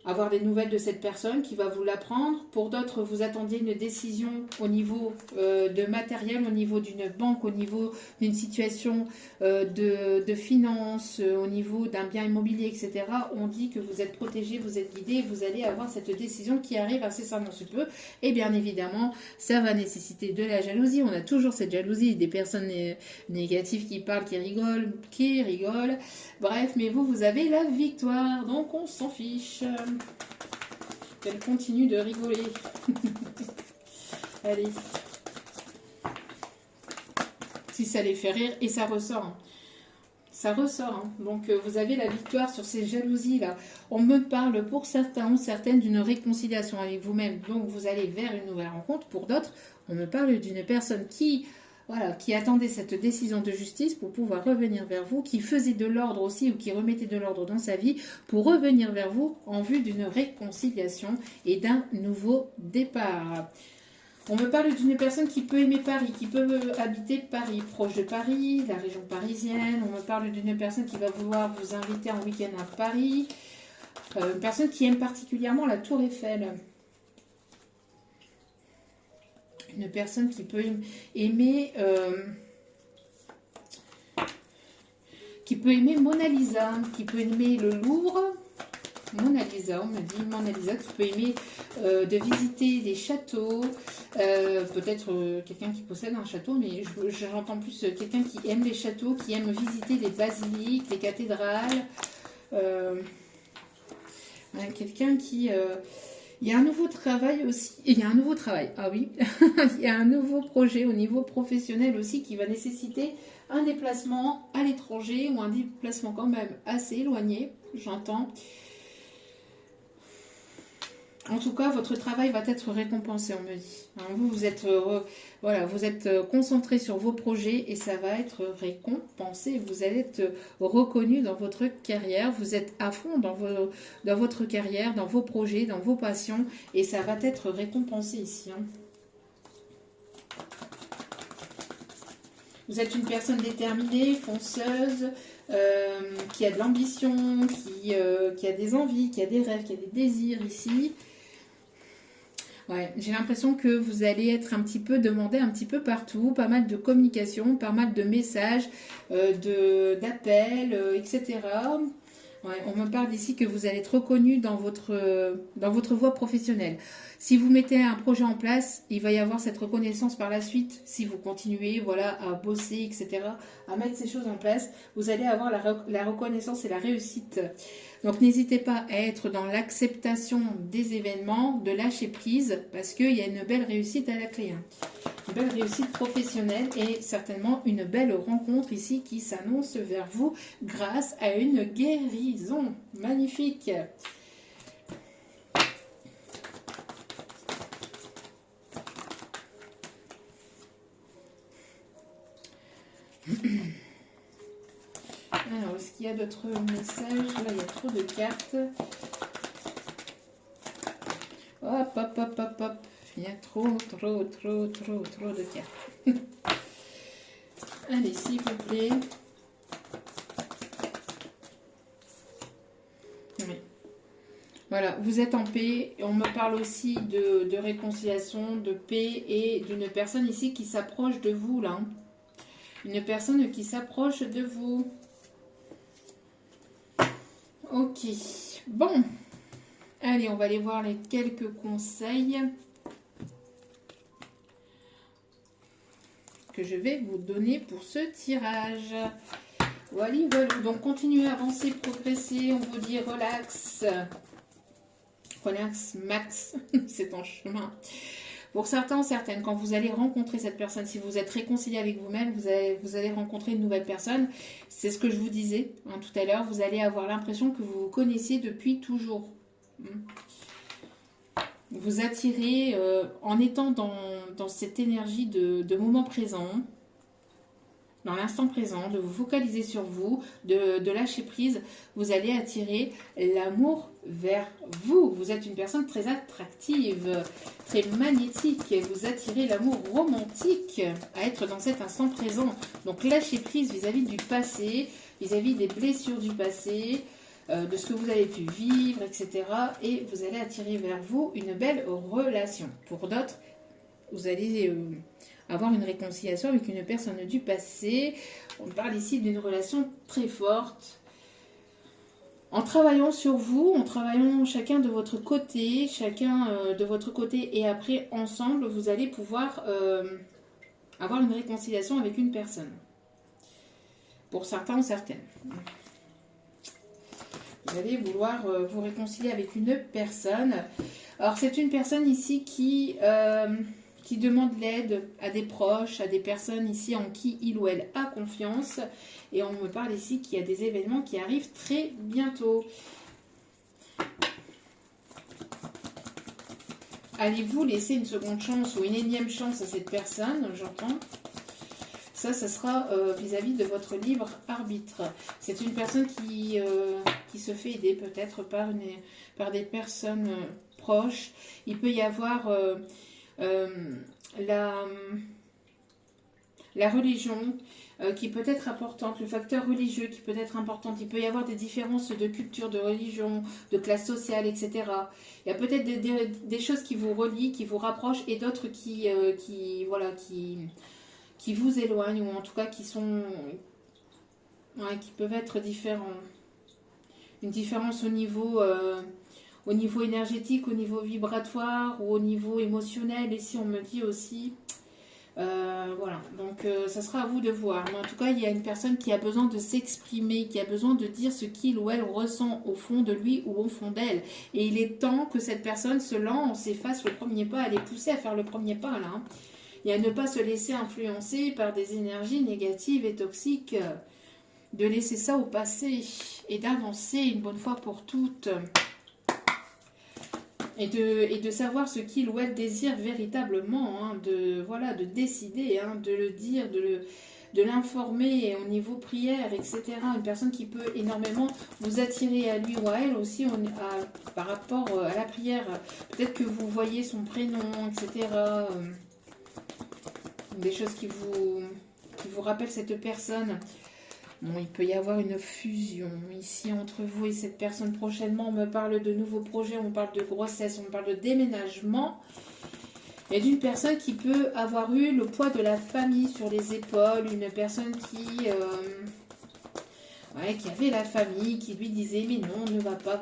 avoir des nouvelles de cette personne qui va vous l'apprendre. Pour d'autres, vous attendiez une décision au niveau de matériel, au niveau d'une banque, au niveau d'une situation de finances, au niveau d'un bien immobilier, etc. On dit que vous êtes protégé, vous êtes guidé, vous allez avoir cette décision qui arrive incessamment sous peu. Et bien évidemment, ça va nécessiter de la jalousie. On a toujours cette jalousie, des personnes négatives qui parlent, qui rigolent. Bref, mais vous avez la victoire, donc on s'en fiche. Elle continue de rigoler. Allez. Si ça les fait rire, et ça ressort. Hein. Ça ressort. Hein. Donc, vous avez la victoire sur ces jalousies-là. On me parle pour certains ou certaines d'une réconciliation avec vous-même. Donc, vous allez vers une nouvelle rencontre. Pour d'autres, on me parle d'une personne qui attendait cette décision de justice pour pouvoir revenir vers vous, qui faisait de l'ordre aussi ou qui remettait de l'ordre dans sa vie pour revenir vers vous en vue d'une réconciliation et d'un nouveau départ. On me parle d'une personne qui peut aimer Paris, qui peut habiter Paris, proche de Paris, la région parisienne. On me parle d'une personne qui va vouloir vous inviter en week-end à Paris. Une personne qui aime particulièrement la Tour Eiffel. Une personne qui peut aimer Mona Lisa, qui peut aimer le Louvre. Mona Lisa, on me dit Mona Lisa, qui peut aimer de visiter des châteaux, peut-être quelqu'un qui possède un château, mais j'entends plus quelqu'un qui aime les châteaux, qui aime visiter les basiliques, les cathédrales, quelqu'un qui... il y a un nouveau travail aussi, il y a un nouveau travail, ah oui, il y a un nouveau projet au niveau professionnel aussi qui va nécessiter un déplacement à l'étranger ou un déplacement quand même assez éloigné, j'entends. En tout cas, votre travail va être récompensé, on me dit. Alors vous êtes concentré sur vos projets et ça va être récompensé. Vous allez être reconnu dans votre carrière. Vous êtes à fond dans votre carrière, dans vos projets, dans vos passions et ça va être récompensé ici. Hein. Vous êtes une personne déterminée, fonceuse, qui a de l'ambition, qui a des envies, qui a des rêves, qui a des désirs ici. Ouais, j'ai l'impression que vous allez être un petit peu demandé un petit peu partout, pas mal de communication, pas mal de messages, d'appels, etc. Ouais, on me parle ici que vous allez être reconnu dans votre voie professionnelle. Si vous mettez un projet en place, il va y avoir cette reconnaissance par la suite. Si vous continuez, voilà, à bosser, etc., à mettre ces choses en place, vous allez avoir la reconnaissance et la réussite. Donc n'hésitez pas à être dans l'acceptation des événements, de lâcher prise, parce qu'il y a une belle réussite à la clé. Une belle réussite professionnelle et certainement une belle rencontre ici qui s'annonce vers vous grâce à une guérison. Magnifique. Alors, est-ce qu'il y a d'autres messages? Là, il y a trop de cartes. Hop, hop, hop, hop, hop. Il y a trop de cartes. Allez, s'il vous plaît. Oui. Voilà, vous êtes en paix. On me parle aussi de réconciliation, de paix et d'une personne ici qui s'approche de vous, là. Une personne qui s'approche de vous. Ok. Bon. Allez, on va aller voir les quelques conseils que je vais vous donner pour ce tirage. Voilà, voilà. Donc, continuez à avancer, progresser. On vous dit relax. Relax, max. C'est en chemin. Pour certains, certaines, quand vous allez rencontrer cette personne, si vous êtes réconcilié avec vous-même, vous allez rencontrer une nouvelle personne. C'est ce que je vous disais tout à l'heure. Vous allez avoir l'impression que vous vous connaissiez depuis toujours. Vous attirez, en étant dans cette énergie de moment présent, dans l'instant présent, de vous focaliser sur vous, de lâcher prise, vous allez attirer l'amour vers vous. Vous êtes une personne très attractive, très magnétique. Vous attirez l'amour romantique à être dans cet instant présent. Donc lâchez prise vis-à-vis du passé, vis-à-vis des blessures du passé, de ce que vous avez pu vivre, etc. Et vous allez attirer vers vous une belle relation. Pour d'autres, vous allez avoir une réconciliation avec une personne du passé. On parle ici d'une relation très forte. En travaillant sur vous, en travaillant chacun de votre côté, et après ensemble, vous allez pouvoir avoir une réconciliation avec une personne. Pour certains ou certaines. Vous allez vouloir vous réconcilier avec une personne. Alors c'est une personne ici qui demande l'aide à des proches, à des personnes ici en qui il ou elle a confiance. Et on me parle ici qu'il y a des événements qui arrivent très bientôt. Allez-vous laisser une seconde chance ou une énième chance à cette personne? J'entends. Ça sera vis-à-vis de votre libre arbitre. C'est une personne qui se fait aider peut-être par des personnes proches. Il peut y avoir la religion qui peut être importante, le facteur religieux qui peut être important. Il peut y avoir des différences de culture, de religion, de classe sociale, etc. Il y a peut-être des choses qui vous relient, qui vous rapprochent et d'autres qui vous éloignent ou en tout cas qui peuvent être différents. Une différence au niveau énergétique, au niveau vibratoire ou au niveau émotionnel. Ici, on me dit aussi. Voilà, donc ça sera à vous de voir. Mais en tout cas, il y a une personne qui a besoin de s'exprimer, qui a besoin de dire ce qu'il ou elle ressent au fond de lui ou au fond d'elle. Et il est temps que cette personne se lance et fasse le premier pas. Elle est poussée à faire le premier pas là. Et à ne pas se laisser influencer par des énergies négatives et toxiques. De laisser ça au passé et d'avancer une bonne fois pour toutes. Et de savoir ce qu'il ou elle désire véritablement. De décider, de le dire, de l'informer au niveau prière, etc. Une personne qui peut énormément vous attirer à lui ou à elle aussi par rapport à la prière. Peut-être que vous voyez son prénom, etc. Des choses qui vous rappellent cette personne. Bon, il peut y avoir une fusion ici entre vous et cette personne prochainement. On me parle de nouveaux projets, on me parle de grossesse, on me parle de déménagement. Et d'une personne qui peut avoir eu le poids de la famille sur les épaules, une personne qui avait la famille, qui lui disait mais non, ne va pas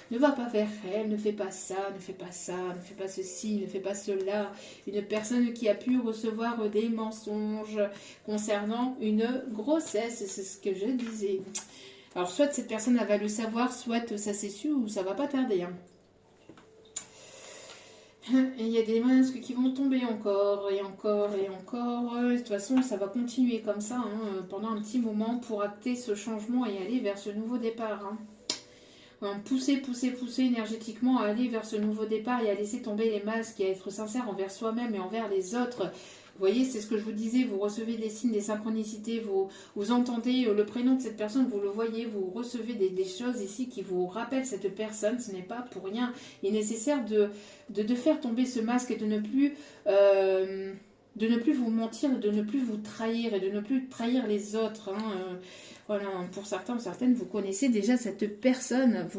ne va pas vers elle, ne fais pas ça, ne fais pas ça, ne fais pas ceci, ne fais pas cela. Une personne qui a pu recevoir des mensonges concernant une grossesse, c'est ce que je disais. Alors soit cette personne elle va le savoir, soit ça s'est su ou ça va pas tarder. Hein. Et il y a des masques qui vont tomber encore et encore et encore. De toute façon, ça va continuer comme ça pendant un petit moment pour acter ce changement et aller vers ce nouveau départ. Pousser énergétiquement à aller vers ce nouveau départ et à laisser tomber les masques et à être sincère envers soi-même et envers les autres. Vous voyez, c'est ce que je vous disais, vous recevez des signes, des synchronicités, vous entendez le prénom de cette personne, vous le voyez, vous recevez des choses ici qui vous rappellent cette personne, ce n'est pas pour rien. Il est nécessaire de faire tomber ce masque et de ne plus vous mentir, de ne plus vous trahir et de ne plus trahir les autres. Voilà, pour certains ou certaines, vous connaissez déjà cette personne,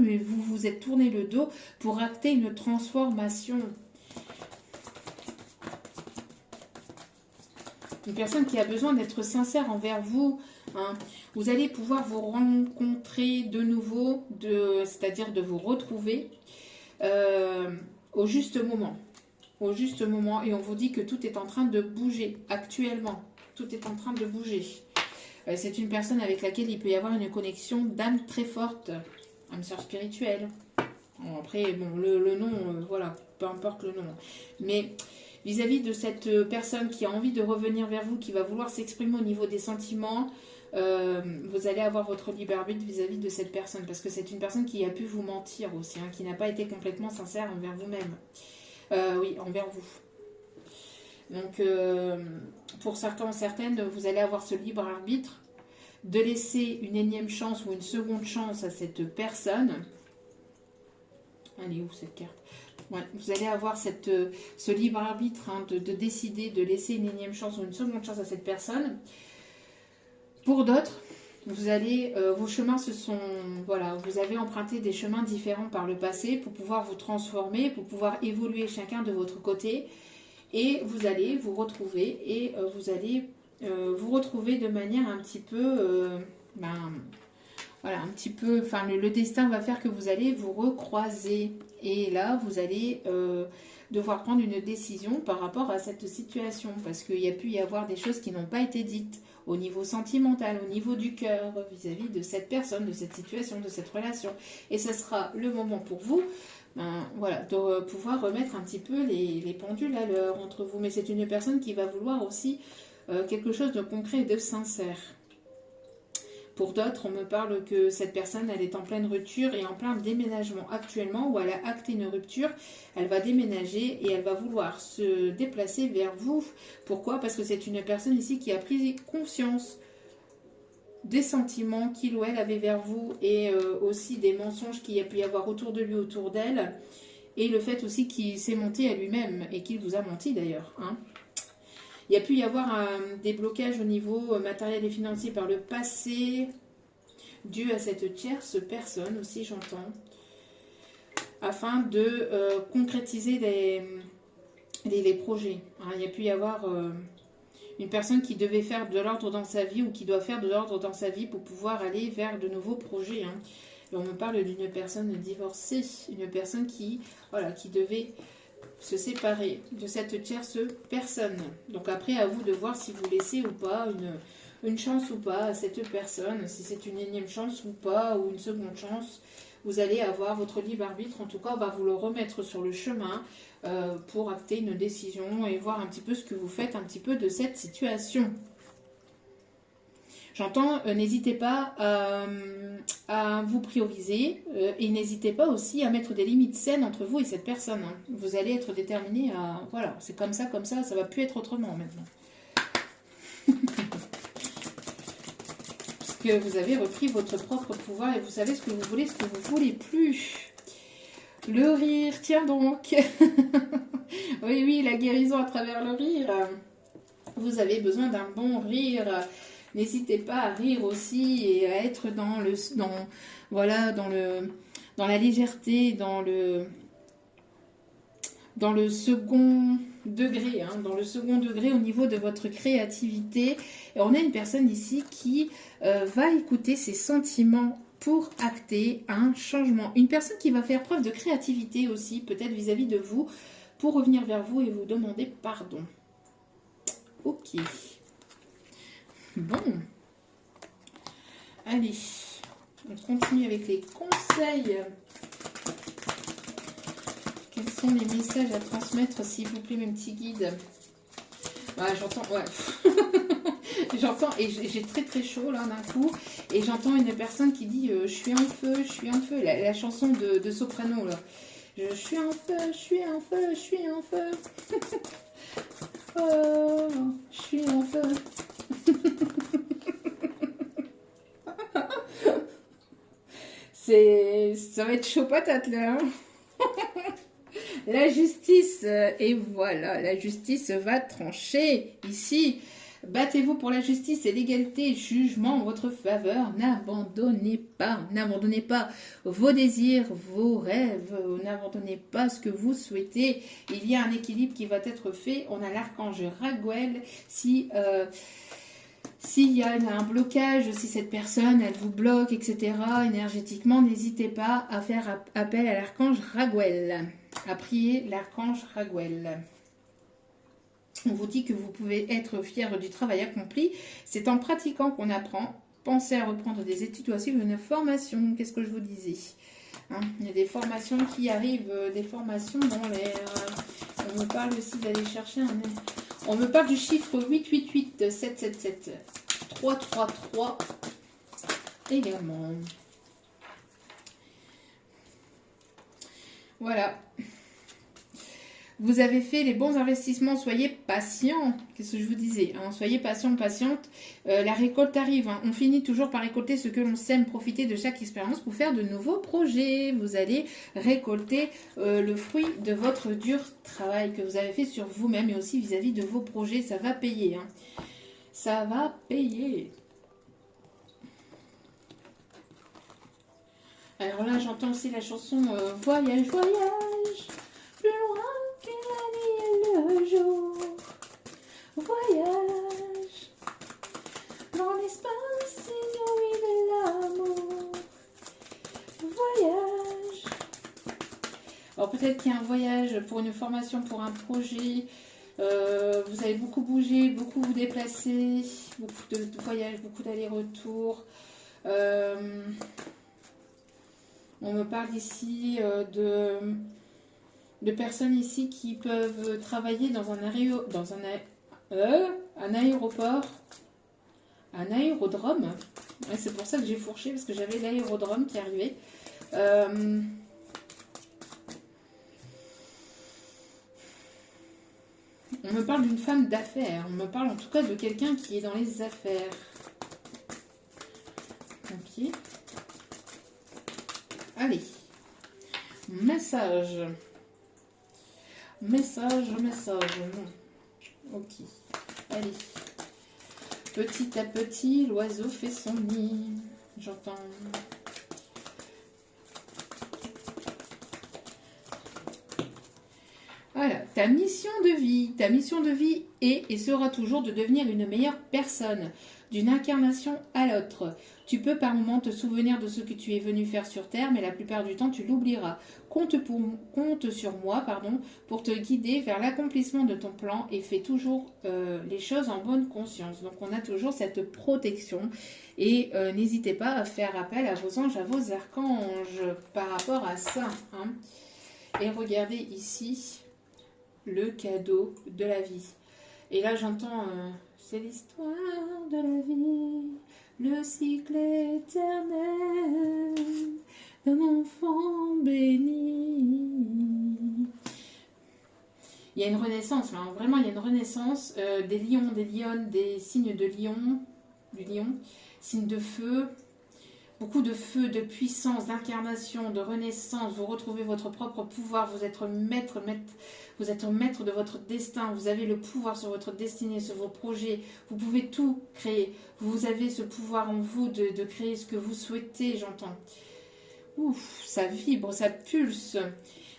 mais vous vous êtes tourné le dos pour acter une transformation. Une personne qui a besoin d'être sincère envers vous. Vous allez pouvoir vous rencontrer de nouveau, c'est-à-dire de vous retrouver au juste moment. Au juste moment. Et on vous dit que tout est en train de bouger actuellement. Tout est en train de bouger. C'est une personne avec laquelle il peut y avoir une connexion d'âme très forte. Âme sœur spirituelle. Bon, après, bon, le nom, voilà, peu importe le nom. Mais vis-à-vis de cette personne qui a envie de revenir vers vous, qui va vouloir s'exprimer au niveau des sentiments, vous allez avoir votre libre arbitre vis-à-vis de cette personne. Parce que c'est une personne qui a pu vous mentir aussi, qui n'a pas été complètement sincère envers vous-même. Oui, envers vous. Donc, pour certains ou certaines, vous allez avoir ce libre arbitre de laisser une énième chance ou une seconde chance à cette personne. Elle est où cette carte? Ouais, vous allez avoir ce libre arbitre de décider de laisser une énième chance ou une seconde chance à cette personne. Pour d'autres, vos chemins vous avez emprunté des chemins différents par le passé pour pouvoir vous transformer, pour pouvoir évoluer chacun de votre côté. Et vous allez vous retrouver et vous allez vous retrouver de manière un petit peu, le destin va faire que vous allez vous recroiser. Et là, vous allez devoir prendre une décision par rapport à cette situation. Parce qu'il y a pu y avoir des choses qui n'ont pas été dites au niveau sentimental, au niveau du cœur, vis-à-vis de cette personne, de cette situation, de cette relation. Et ce sera le moment pour vous de pouvoir remettre un petit peu les pendules à l'heure entre vous. Mais c'est une personne qui va vouloir aussi quelque chose de concret et de sincère. Pour d'autres, on me parle que cette personne, elle est en pleine rupture et en plein déménagement actuellement, où elle a acté une rupture. Elle va déménager et elle va vouloir se déplacer vers vous. Pourquoi? Parce que c'est une personne ici qui a pris conscience des sentiments qu'il ou elle avait vers vous et aussi des mensonges qu'il y a pu y avoir autour de lui, autour d'elle. Et le fait aussi qu'il s'est menti à lui-même et qu'il vous a menti d'ailleurs. Il y a pu y avoir des blocages au niveau matériel et financier par le passé, dû à cette tierce personne aussi, j'entends, afin de concrétiser les projets. Il y a pu y avoir une personne qui devait faire de l'ordre dans sa vie ou qui doit faire de l'ordre dans sa vie pour pouvoir aller vers de nouveaux projets. Et on me parle d'une personne divorcée, une personne qui devait se séparer de cette tierce personne. Donc après, à vous de voir si vous laissez ou pas une chance ou pas à cette personne, si c'est une énième chance ou pas, ou une seconde chance. Vous allez avoir votre libre arbitre, en tout cas, on va vous le remettre sur le chemin pour acter une décision et voir un petit peu ce que vous faites un petit peu de cette situation. J'entends, n'hésitez pas à vous prioriser et n'hésitez pas aussi à mettre des limites saines entre vous et cette personne. Vous allez être déterminé à... Voilà, c'est comme ça, ça va plus être autrement maintenant. Parce que vous avez repris votre propre pouvoir et vous savez ce que vous voulez, ce que vous voulez plus. Le rire, tiens donc. Oui, la guérison à travers le rire. Vous avez besoin d'un bon rire. N'hésitez pas à rire aussi et à être voilà, dans la légèreté, dans le second degré, hein, dans le second degré au niveau de votre créativité. Et on a une personne ici qui va écouter ses sentiments pour acter un changement. Une personne qui va faire preuve de créativité aussi, peut-être vis-à-vis de vous, pour revenir vers vous et vous demander pardon. Ok. Bon. Allez, on continue avec les conseils. Quels sont les messages à transmettre, s'il vous plaît, mes petits guides? Ouais, j'entends, ouais. J'entends, et j'ai très très chaud là d'un coup, et j'entends une personne qui dit je suis en feu, je suis en feu, la chanson de Soprano là. Je suis en feu, je suis en feu, je suis en feu. Oh, je suis en feu. Ça va être chaud patate là. Hein. La justice, et voilà, la justice va trancher ici. Battez-vous pour la justice et l'égalité, jugement en votre faveur. N'abandonnez pas vos désirs, vos rêves, n'abandonnez pas ce que vous souhaitez. Il y a un équilibre qui va être fait. On a l'archange Raguel. S'il y a un blocage, si cette personne, elle vous bloque, etc., énergétiquement, n'hésitez pas à faire appel à l'archange Raguel, à prier l'archange Raguel. On vous dit que vous pouvez être fier du travail accompli. C'est en pratiquant qu'on apprend. Pensez à reprendre des études ou à suivre une formation. Qu'est-ce que je vous disais, hein, il y a des formations qui arrivent, des formations dans l'air. On me parle aussi d'aller chercher un... On me parle du chiffre 888 777 333 également. Voilà. Vous avez fait les bons investissements, soyez patient. Qu'est-ce que je vous disais, hein, soyez patient, patiente. La récolte arrive. Hein. On finit toujours par récolter ce que l'on sème. Profitez de chaque expérience pour faire de nouveaux projets. Vous allez récolter le fruit de votre dur travail que vous avez fait sur vous-même et aussi vis-à-vis de vos projets. Ça va payer. Hein. Ça va payer. Alors là, j'entends aussi la chanson Voyage, voyage, plus loin que la nuit et le jour. Voyage dans l'espace inouï de l'amour. Voyage. Alors peut-être qu'il y a un voyage pour une formation, pour un projet. Vous allez beaucoup bouger, beaucoup vous déplacer, beaucoup de voyages, beaucoup d'allers-retours. On me parle ici de personnes ici qui peuvent travailler dans un aéroport, un aérodrome. Ouais, c'est pour ça que j'ai fourché, parce que j'avais l'aérodrome qui arrivait. On me parle d'une femme d'affaires. On me parle en tout cas de quelqu'un qui est dans les affaires. Ok. Allez. Message. Message. Non. Ok. Allez. Petit à petit, l'oiseau fait son nid. J'entends. Voilà, ta mission de vie est et sera toujours de devenir une meilleure personne, d'une incarnation à l'autre. Tu peux par moments te souvenir de ce que tu es venu faire sur Terre, mais la plupart du temps tu l'oublieras. Compte sur moi, pour te guider vers l'accomplissement de ton plan et fais toujours les choses en bonne conscience. Donc on a toujours cette protection et n'hésitez pas à faire appel à vos anges, à vos archanges par rapport à ça. Hein. Et regardez ici le cadeau de la vie. Et là j'entends c'est l'histoire de la vie, le cycle éternel d'un enfant béni. Il y a une renaissance là, hein. Vraiment il y a une renaissance des lions, des lionnes, des signes de lion, du lion, signes de feu. beaucoup de feu, de puissance, d'incarnation, de renaissance. Vous retrouvez votre propre pouvoir. Vous êtes vous êtes maître de votre destin. Vous avez le pouvoir sur votre destinée, sur vos projets. Vous pouvez tout créer. Vous avez ce pouvoir en vous de créer ce que vous souhaitez, j'entends. Ouf, ça vibre, ça pulse.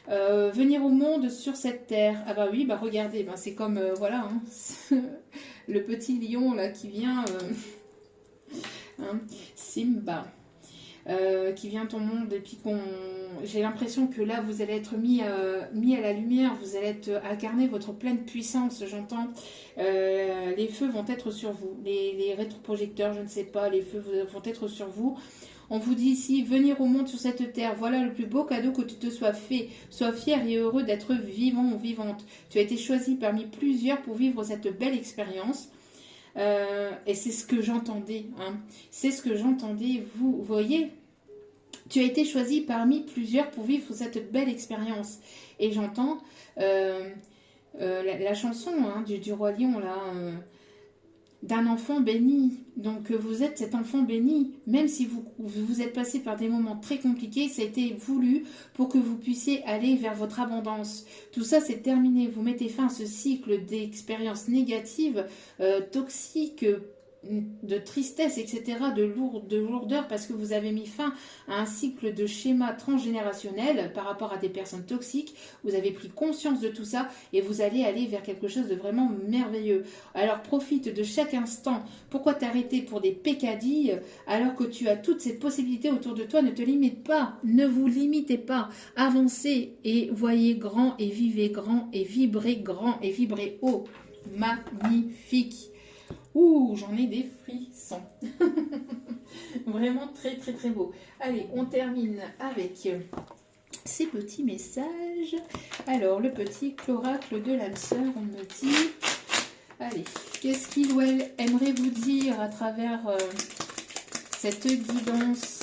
Venir au monde sur cette terre. Ah bah oui, bah regardez, bah c'est comme, voilà, hein, le petit lion là qui vient, hein, Simba. Qui vient ton monde et puis j'ai l'impression que là vous allez être mis à la lumière, vous allez incarner votre pleine puissance, j'entends. Les feux vont être sur vous, les rétroprojecteurs, je ne sais pas, les feux vont être sur vous. On vous dit ici, venir au monde sur cette terre, voilà le plus beau cadeau que tu te sois fait. Sois fier et heureux d'être vivant ou vivante. Tu as été choisi parmi plusieurs pour vivre cette belle expérience. Et c'est ce que j'entendais, hein. C'est ce que j'entendais, vous voyez, tu as été choisi parmi plusieurs pour vivre cette belle expérience. Et j'entends la chanson, hein, du Roi Lion, là, d'un enfant béni. Donc vous êtes cet enfant béni, même si vous êtes passé par des moments très compliqués, ça a été voulu pour que vous puissiez aller vers votre abondance. Tout ça c'est terminé, vous mettez fin à ce cycle d'expériences négatives, toxiques, de tristesse, etc., de lourdeur, parce que vous avez mis fin à un cycle de schéma transgénérationnel par rapport à des personnes toxiques. Vous avez pris conscience de tout ça et vous allez aller vers quelque chose de vraiment merveilleux. Alors profite de chaque instant. Pourquoi t'arrêter pour des pécadilles alors que tu as toutes ces possibilités autour de toi? Ne te limite pas, ne vous limitez pas. Avancez et voyez grand et vivez grand et vibrez haut. Magnifique. Ouh, j'en ai des frissons. Vraiment très très très beau. Allez, on termine avec ces petits messages. Alors, le petit oracle de l'âme sœur, on me dit... Allez, qu'est-ce qu'il ou elle aimerait vous dire à travers cette guidance ?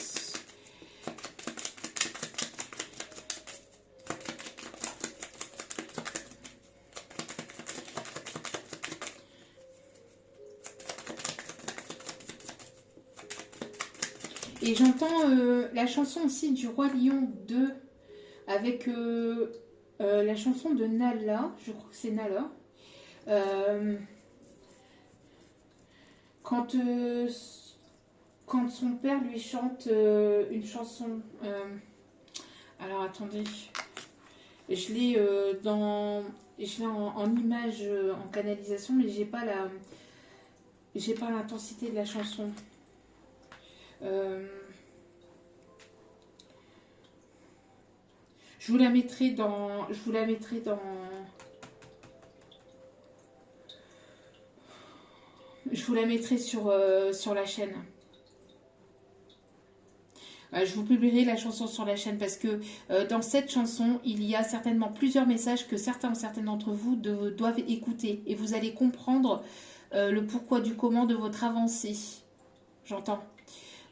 Et j'entends la chanson aussi du Roi Lion 2 avec la chanson de Nala, je crois que c'est Nala. Quand son père lui chante une chanson, alors attendez, je l'ai en image, en canalisation, mais j'ai pas l'intensité de la chanson. Je vous la mettrai dans sur la chaîne. Je vous publierai la chanson sur la chaîne parce que dans cette chanson, il y a certainement plusieurs messages que certaines d'entre vous doivent écouter. Et vous allez comprendre le pourquoi du comment de votre avancée. J'entends.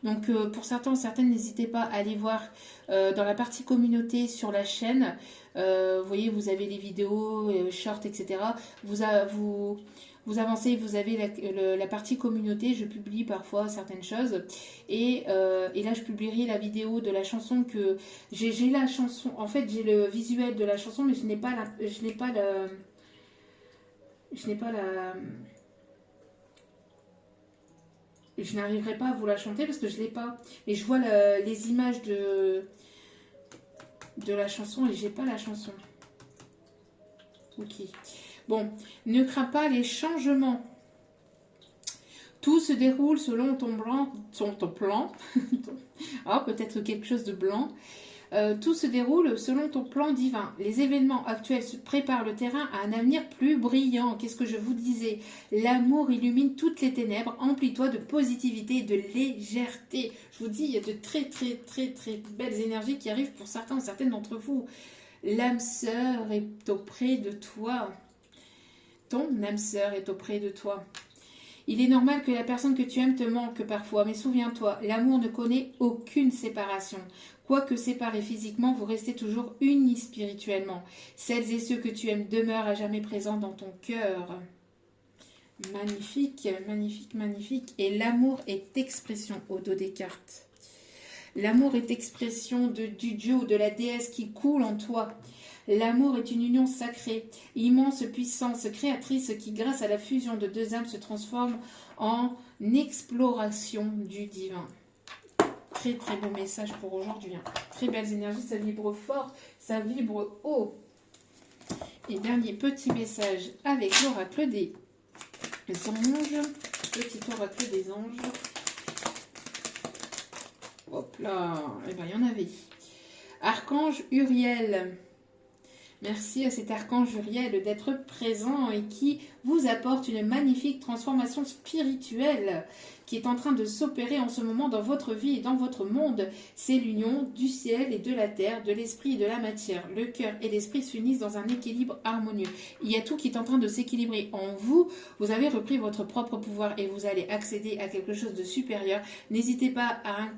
Donc pour certaines, n'hésitez pas à aller voir dans la partie communauté sur la chaîne. Vous voyez, vous avez les vidéos, shorts, etc. Vous avancez, vous avez la partie communauté. Je publie parfois certaines choses. Et là, je publierai la vidéo de la chanson que... J'ai la chanson... En fait, j'ai le visuel de la chanson, mais je n'ai pas je n'arriverai pas à vous la chanter parce que je ne l'ai pas. Et je vois les images de la chanson et j'ai pas la chanson. Ok. Bon, ne crains pas les changements. Tout se déroule selon ton plan. Ah, peut-être quelque chose de blanc. Tout se déroule selon ton plan divin. Les événements actuels se préparent le terrain à un avenir plus brillant. Qu'est-ce que je vous disais? L'amour illumine toutes les ténèbres. Emplis-toi de positivité et de légèreté. Je vous dis, il y a de très très très très belles énergies qui arrivent pour certains ou certaines d'entre vous. L'âme sœur est auprès de toi. Ton âme sœur est auprès de toi. Il est normal que la personne que tu aimes te manque parfois, mais souviens-toi, l'amour ne connaît aucune séparation. Quoique séparés physiquement, vous restez toujours unis spirituellement. Celles et ceux que tu aimes demeurent à jamais présents dans ton cœur. Magnifique, magnifique, magnifique. Et l'amour est expression au dos des cartes. L'amour est expression du dieu ou de la déesse qui coule en toi. L'amour est une union sacrée, immense puissance créatrice qui, grâce à la fusion de deux âmes, se transforme en exploration du divin. Très très beau message pour aujourd'hui. Hein. Très belles énergies, ça vibre fort, ça vibre haut. Et dernier petit message avec l'oracle des anges. Petit oracle des anges. Hop là, eh ben, il y en avait. Archange Uriel. Merci à cet archange Uriel d'être présent et qui vous apporte une magnifique transformation spirituelle qui est en train de s'opérer en ce moment dans votre vie et dans votre monde. C'est l'union du ciel et de la terre, de l'esprit et de la matière. Le cœur et l'esprit s'unissent dans un équilibre harmonieux. Il y a tout qui est en train de s'équilibrer en vous. Vous avez repris votre propre pouvoir et vous allez accéder à quelque chose de supérieur. N'hésitez pas à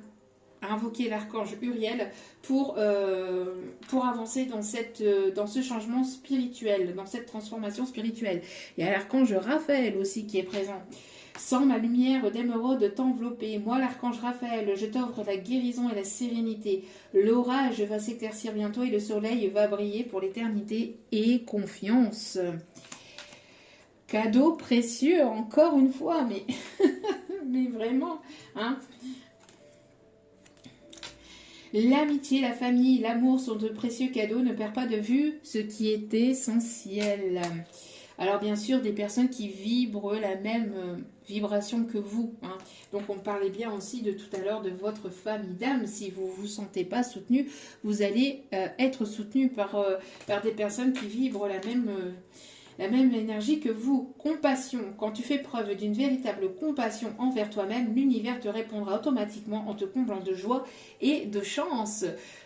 invoquer l'archange Uriel pour avancer dans ce changement spirituel, dans cette transformation spirituelle. Il y a l'archange Raphaël aussi qui est présent. Sans ma lumière d'émeraude t'envelopper, moi l'archange Raphaël, je t'offre la guérison et la sérénité. L'orage va s'éclaircir bientôt et le soleil va briller pour l'éternité et confiance. Cadeau précieux, encore une fois, mais, mais vraiment, hein. L'amitié, la famille, l'amour sont de précieux cadeaux. Ne perds pas de vue ce qui est essentiel. Alors bien sûr, des personnes qui vibrent la même vibration que vous. Hein. Donc on parlait bien aussi de tout à l'heure de votre famille d'âme. Si vous ne vous sentez pas soutenu, vous allez être soutenu par des personnes qui vibrent la même énergie que vous. Compassion. Quand tu fais preuve d'une véritable compassion envers toi-même, l'univers te répondra automatiquement en te comblant de joie et de chance.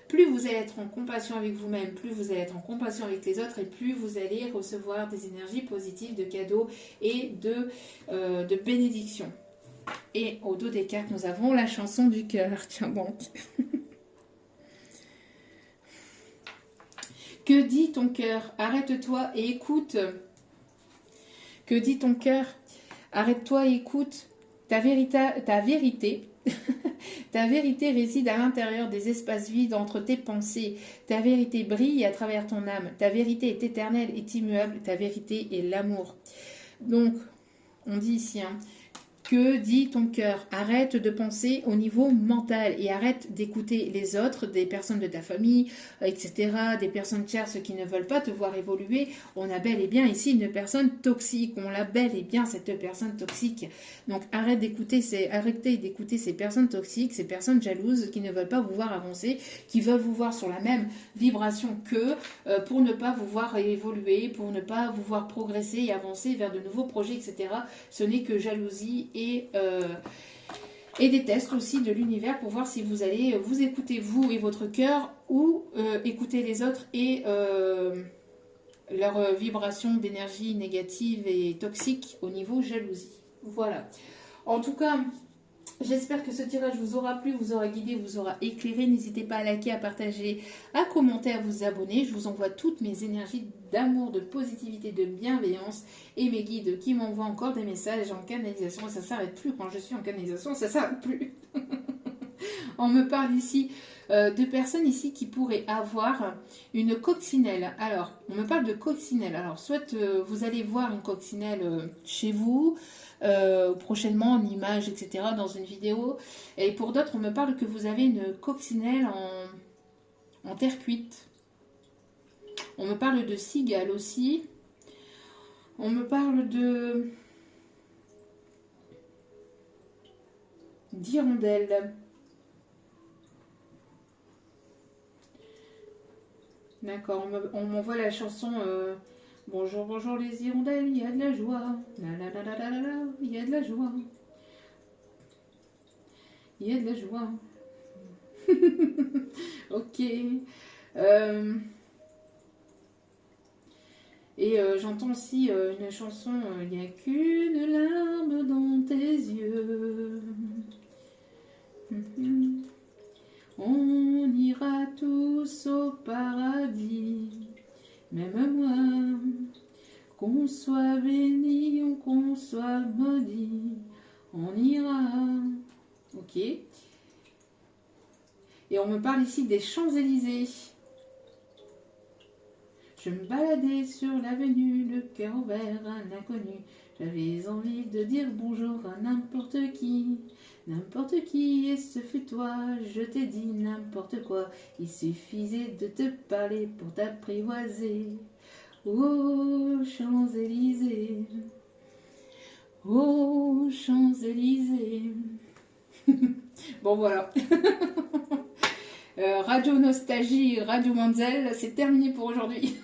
Plus vous allez être en compassion avec vous-même, plus vous allez être en compassion avec les autres et plus vous allez recevoir des énergies positives, de cadeaux et de bénédictions. Et au dos des cartes, nous avons la chanson du cœur. Tiens donc. Que dit ton cœur? Arrête-toi et écoute. Que dit ton cœur? Arrête-toi et écoute. Ta vérité. Ta vérité réside à l'intérieur des espaces vides entre tes pensées. Ta vérité brille à travers ton âme. Ta vérité est éternelle et immuable. Ta vérité est l'amour. Donc, on dit ici, hein, que dit ton cœur? Arrête de penser au niveau mental et arrête d'écouter les autres, des personnes de ta famille, etc., des personnes tierces qui ne veulent pas te voir évoluer. On a bel et bien ici une personne toxique. On l'a bel et bien cette personne toxique. Donc arrêtez d'écouter ces personnes toxiques, ces personnes jalouses qui ne veulent pas vous voir avancer, qui veulent vous voir sur la même vibration qu'eux pour ne pas vous voir évoluer, pour ne pas vous voir progresser et avancer vers de nouveaux projets, etc. Ce n'est que jalousie et des tests aussi de l'univers pour voir si vous allez vous écouter vous et votre cœur ou écouter les autres et leur vibration d'énergie négative et toxique au niveau jalousie. Voilà. En tout cas, j'espère que ce tirage vous aura plu, vous aura guidé, vous aura éclairé. N'hésitez pas à liker, à partager, à commenter, à vous abonner. Je vous envoie toutes mes énergies d'amour, de positivité, de bienveillance et mes guides qui m'envoient encore des messages en canalisation. Ça ne s'arrête plus quand je suis en canalisation, ça ne s'arrête plus. On me parle ici de personnes ici qui pourraient avoir une coccinelle. Alors, on me parle de coccinelle. Alors, soit vous allez voir une coccinelle chez vous, prochainement en image, etc., dans une vidéo. Et pour d'autres, on me parle que vous avez une coccinelle en terre cuite. On me parle de cigale aussi. On me parle d'hirondelle. D'accord, on m'envoie la chanson bonjour, bonjour les hirondelles, il y a de la joie. La la la la la la la, il y a de la joie. Il y a de la joie. Ok. Et j'entends aussi une chanson il n'y a qu'une larme dans tes yeux. On ira tous au paradis, même moi, qu'on soit béni ou qu'on soit maudit, on ira. Ok. Et on me parle ici des Champs-Élysées. Je me baladais sur l'avenue, le cœur ouvert à l'inconnu. J'avais envie de dire bonjour à n'importe qui. N'importe qui, et ce fut toi, je t'ai dit n'importe quoi. Il suffisait de te parler pour t'apprivoiser. Oh, Champs-Élysées. Oh, Champs-Élysées. Bon, voilà. Radio Nostalgie, Radio Manzel, c'est terminé pour aujourd'hui.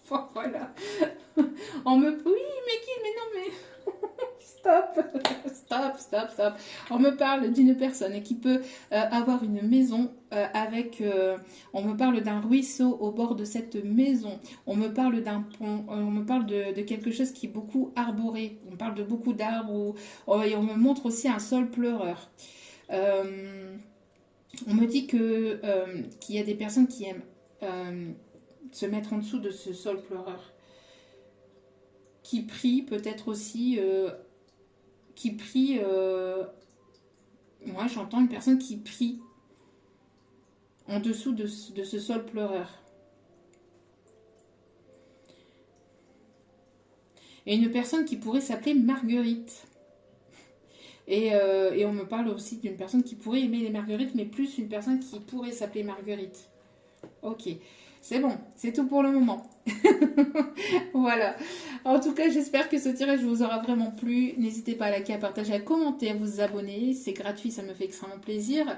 Bon, voilà. On me... Oui, mais non, mais... Stop. On me parle d'une personne qui peut avoir une maison avec... on me parle d'un ruisseau au bord de cette maison. On me parle d'un pont. On me parle de quelque chose qui est beaucoup arboré. On parle de beaucoup d'arbres. Et on me montre aussi un sol pleureur. On me dit que qu'il y a des personnes qui aiment se mettre en dessous de ce sol pleureur. Qui prient peut-être aussi... qui prie, moi j'entends une personne qui prie en dessous de ce sol pleureur. Et une personne qui pourrait s'appeler Marguerite. Et on me parle aussi d'une personne qui pourrait aimer les marguerites, mais plus une personne qui pourrait s'appeler Marguerite. Ok, c'est bon, c'est tout pour le moment. Voilà. En tout cas, j'espère que ce tirage vous aura vraiment plu. N'hésitez pas à liker, à partager, à commenter, à vous abonner. C'est gratuit, ça me fait extrêmement plaisir.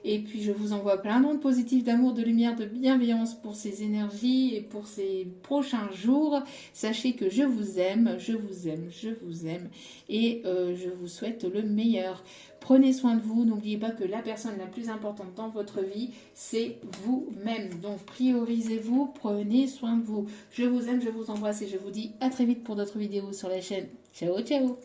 Et puis, je vous envoie plein d'ondes positives, d'amour, de lumière, de bienveillance pour ces énergies et pour ces prochains jours. Sachez que je vous aime, je vous aime, je vous aime. Et je vous souhaite le meilleur. Prenez soin de vous. N'oubliez pas que la personne la plus importante dans votre vie, c'est vous-même. Donc, priorisez-vous, prenez soin de vous. Je vous aime, je vous embrasse et je vous dis à très vite pour d'autres vidéos sur la chaîne. Ciao, ciao.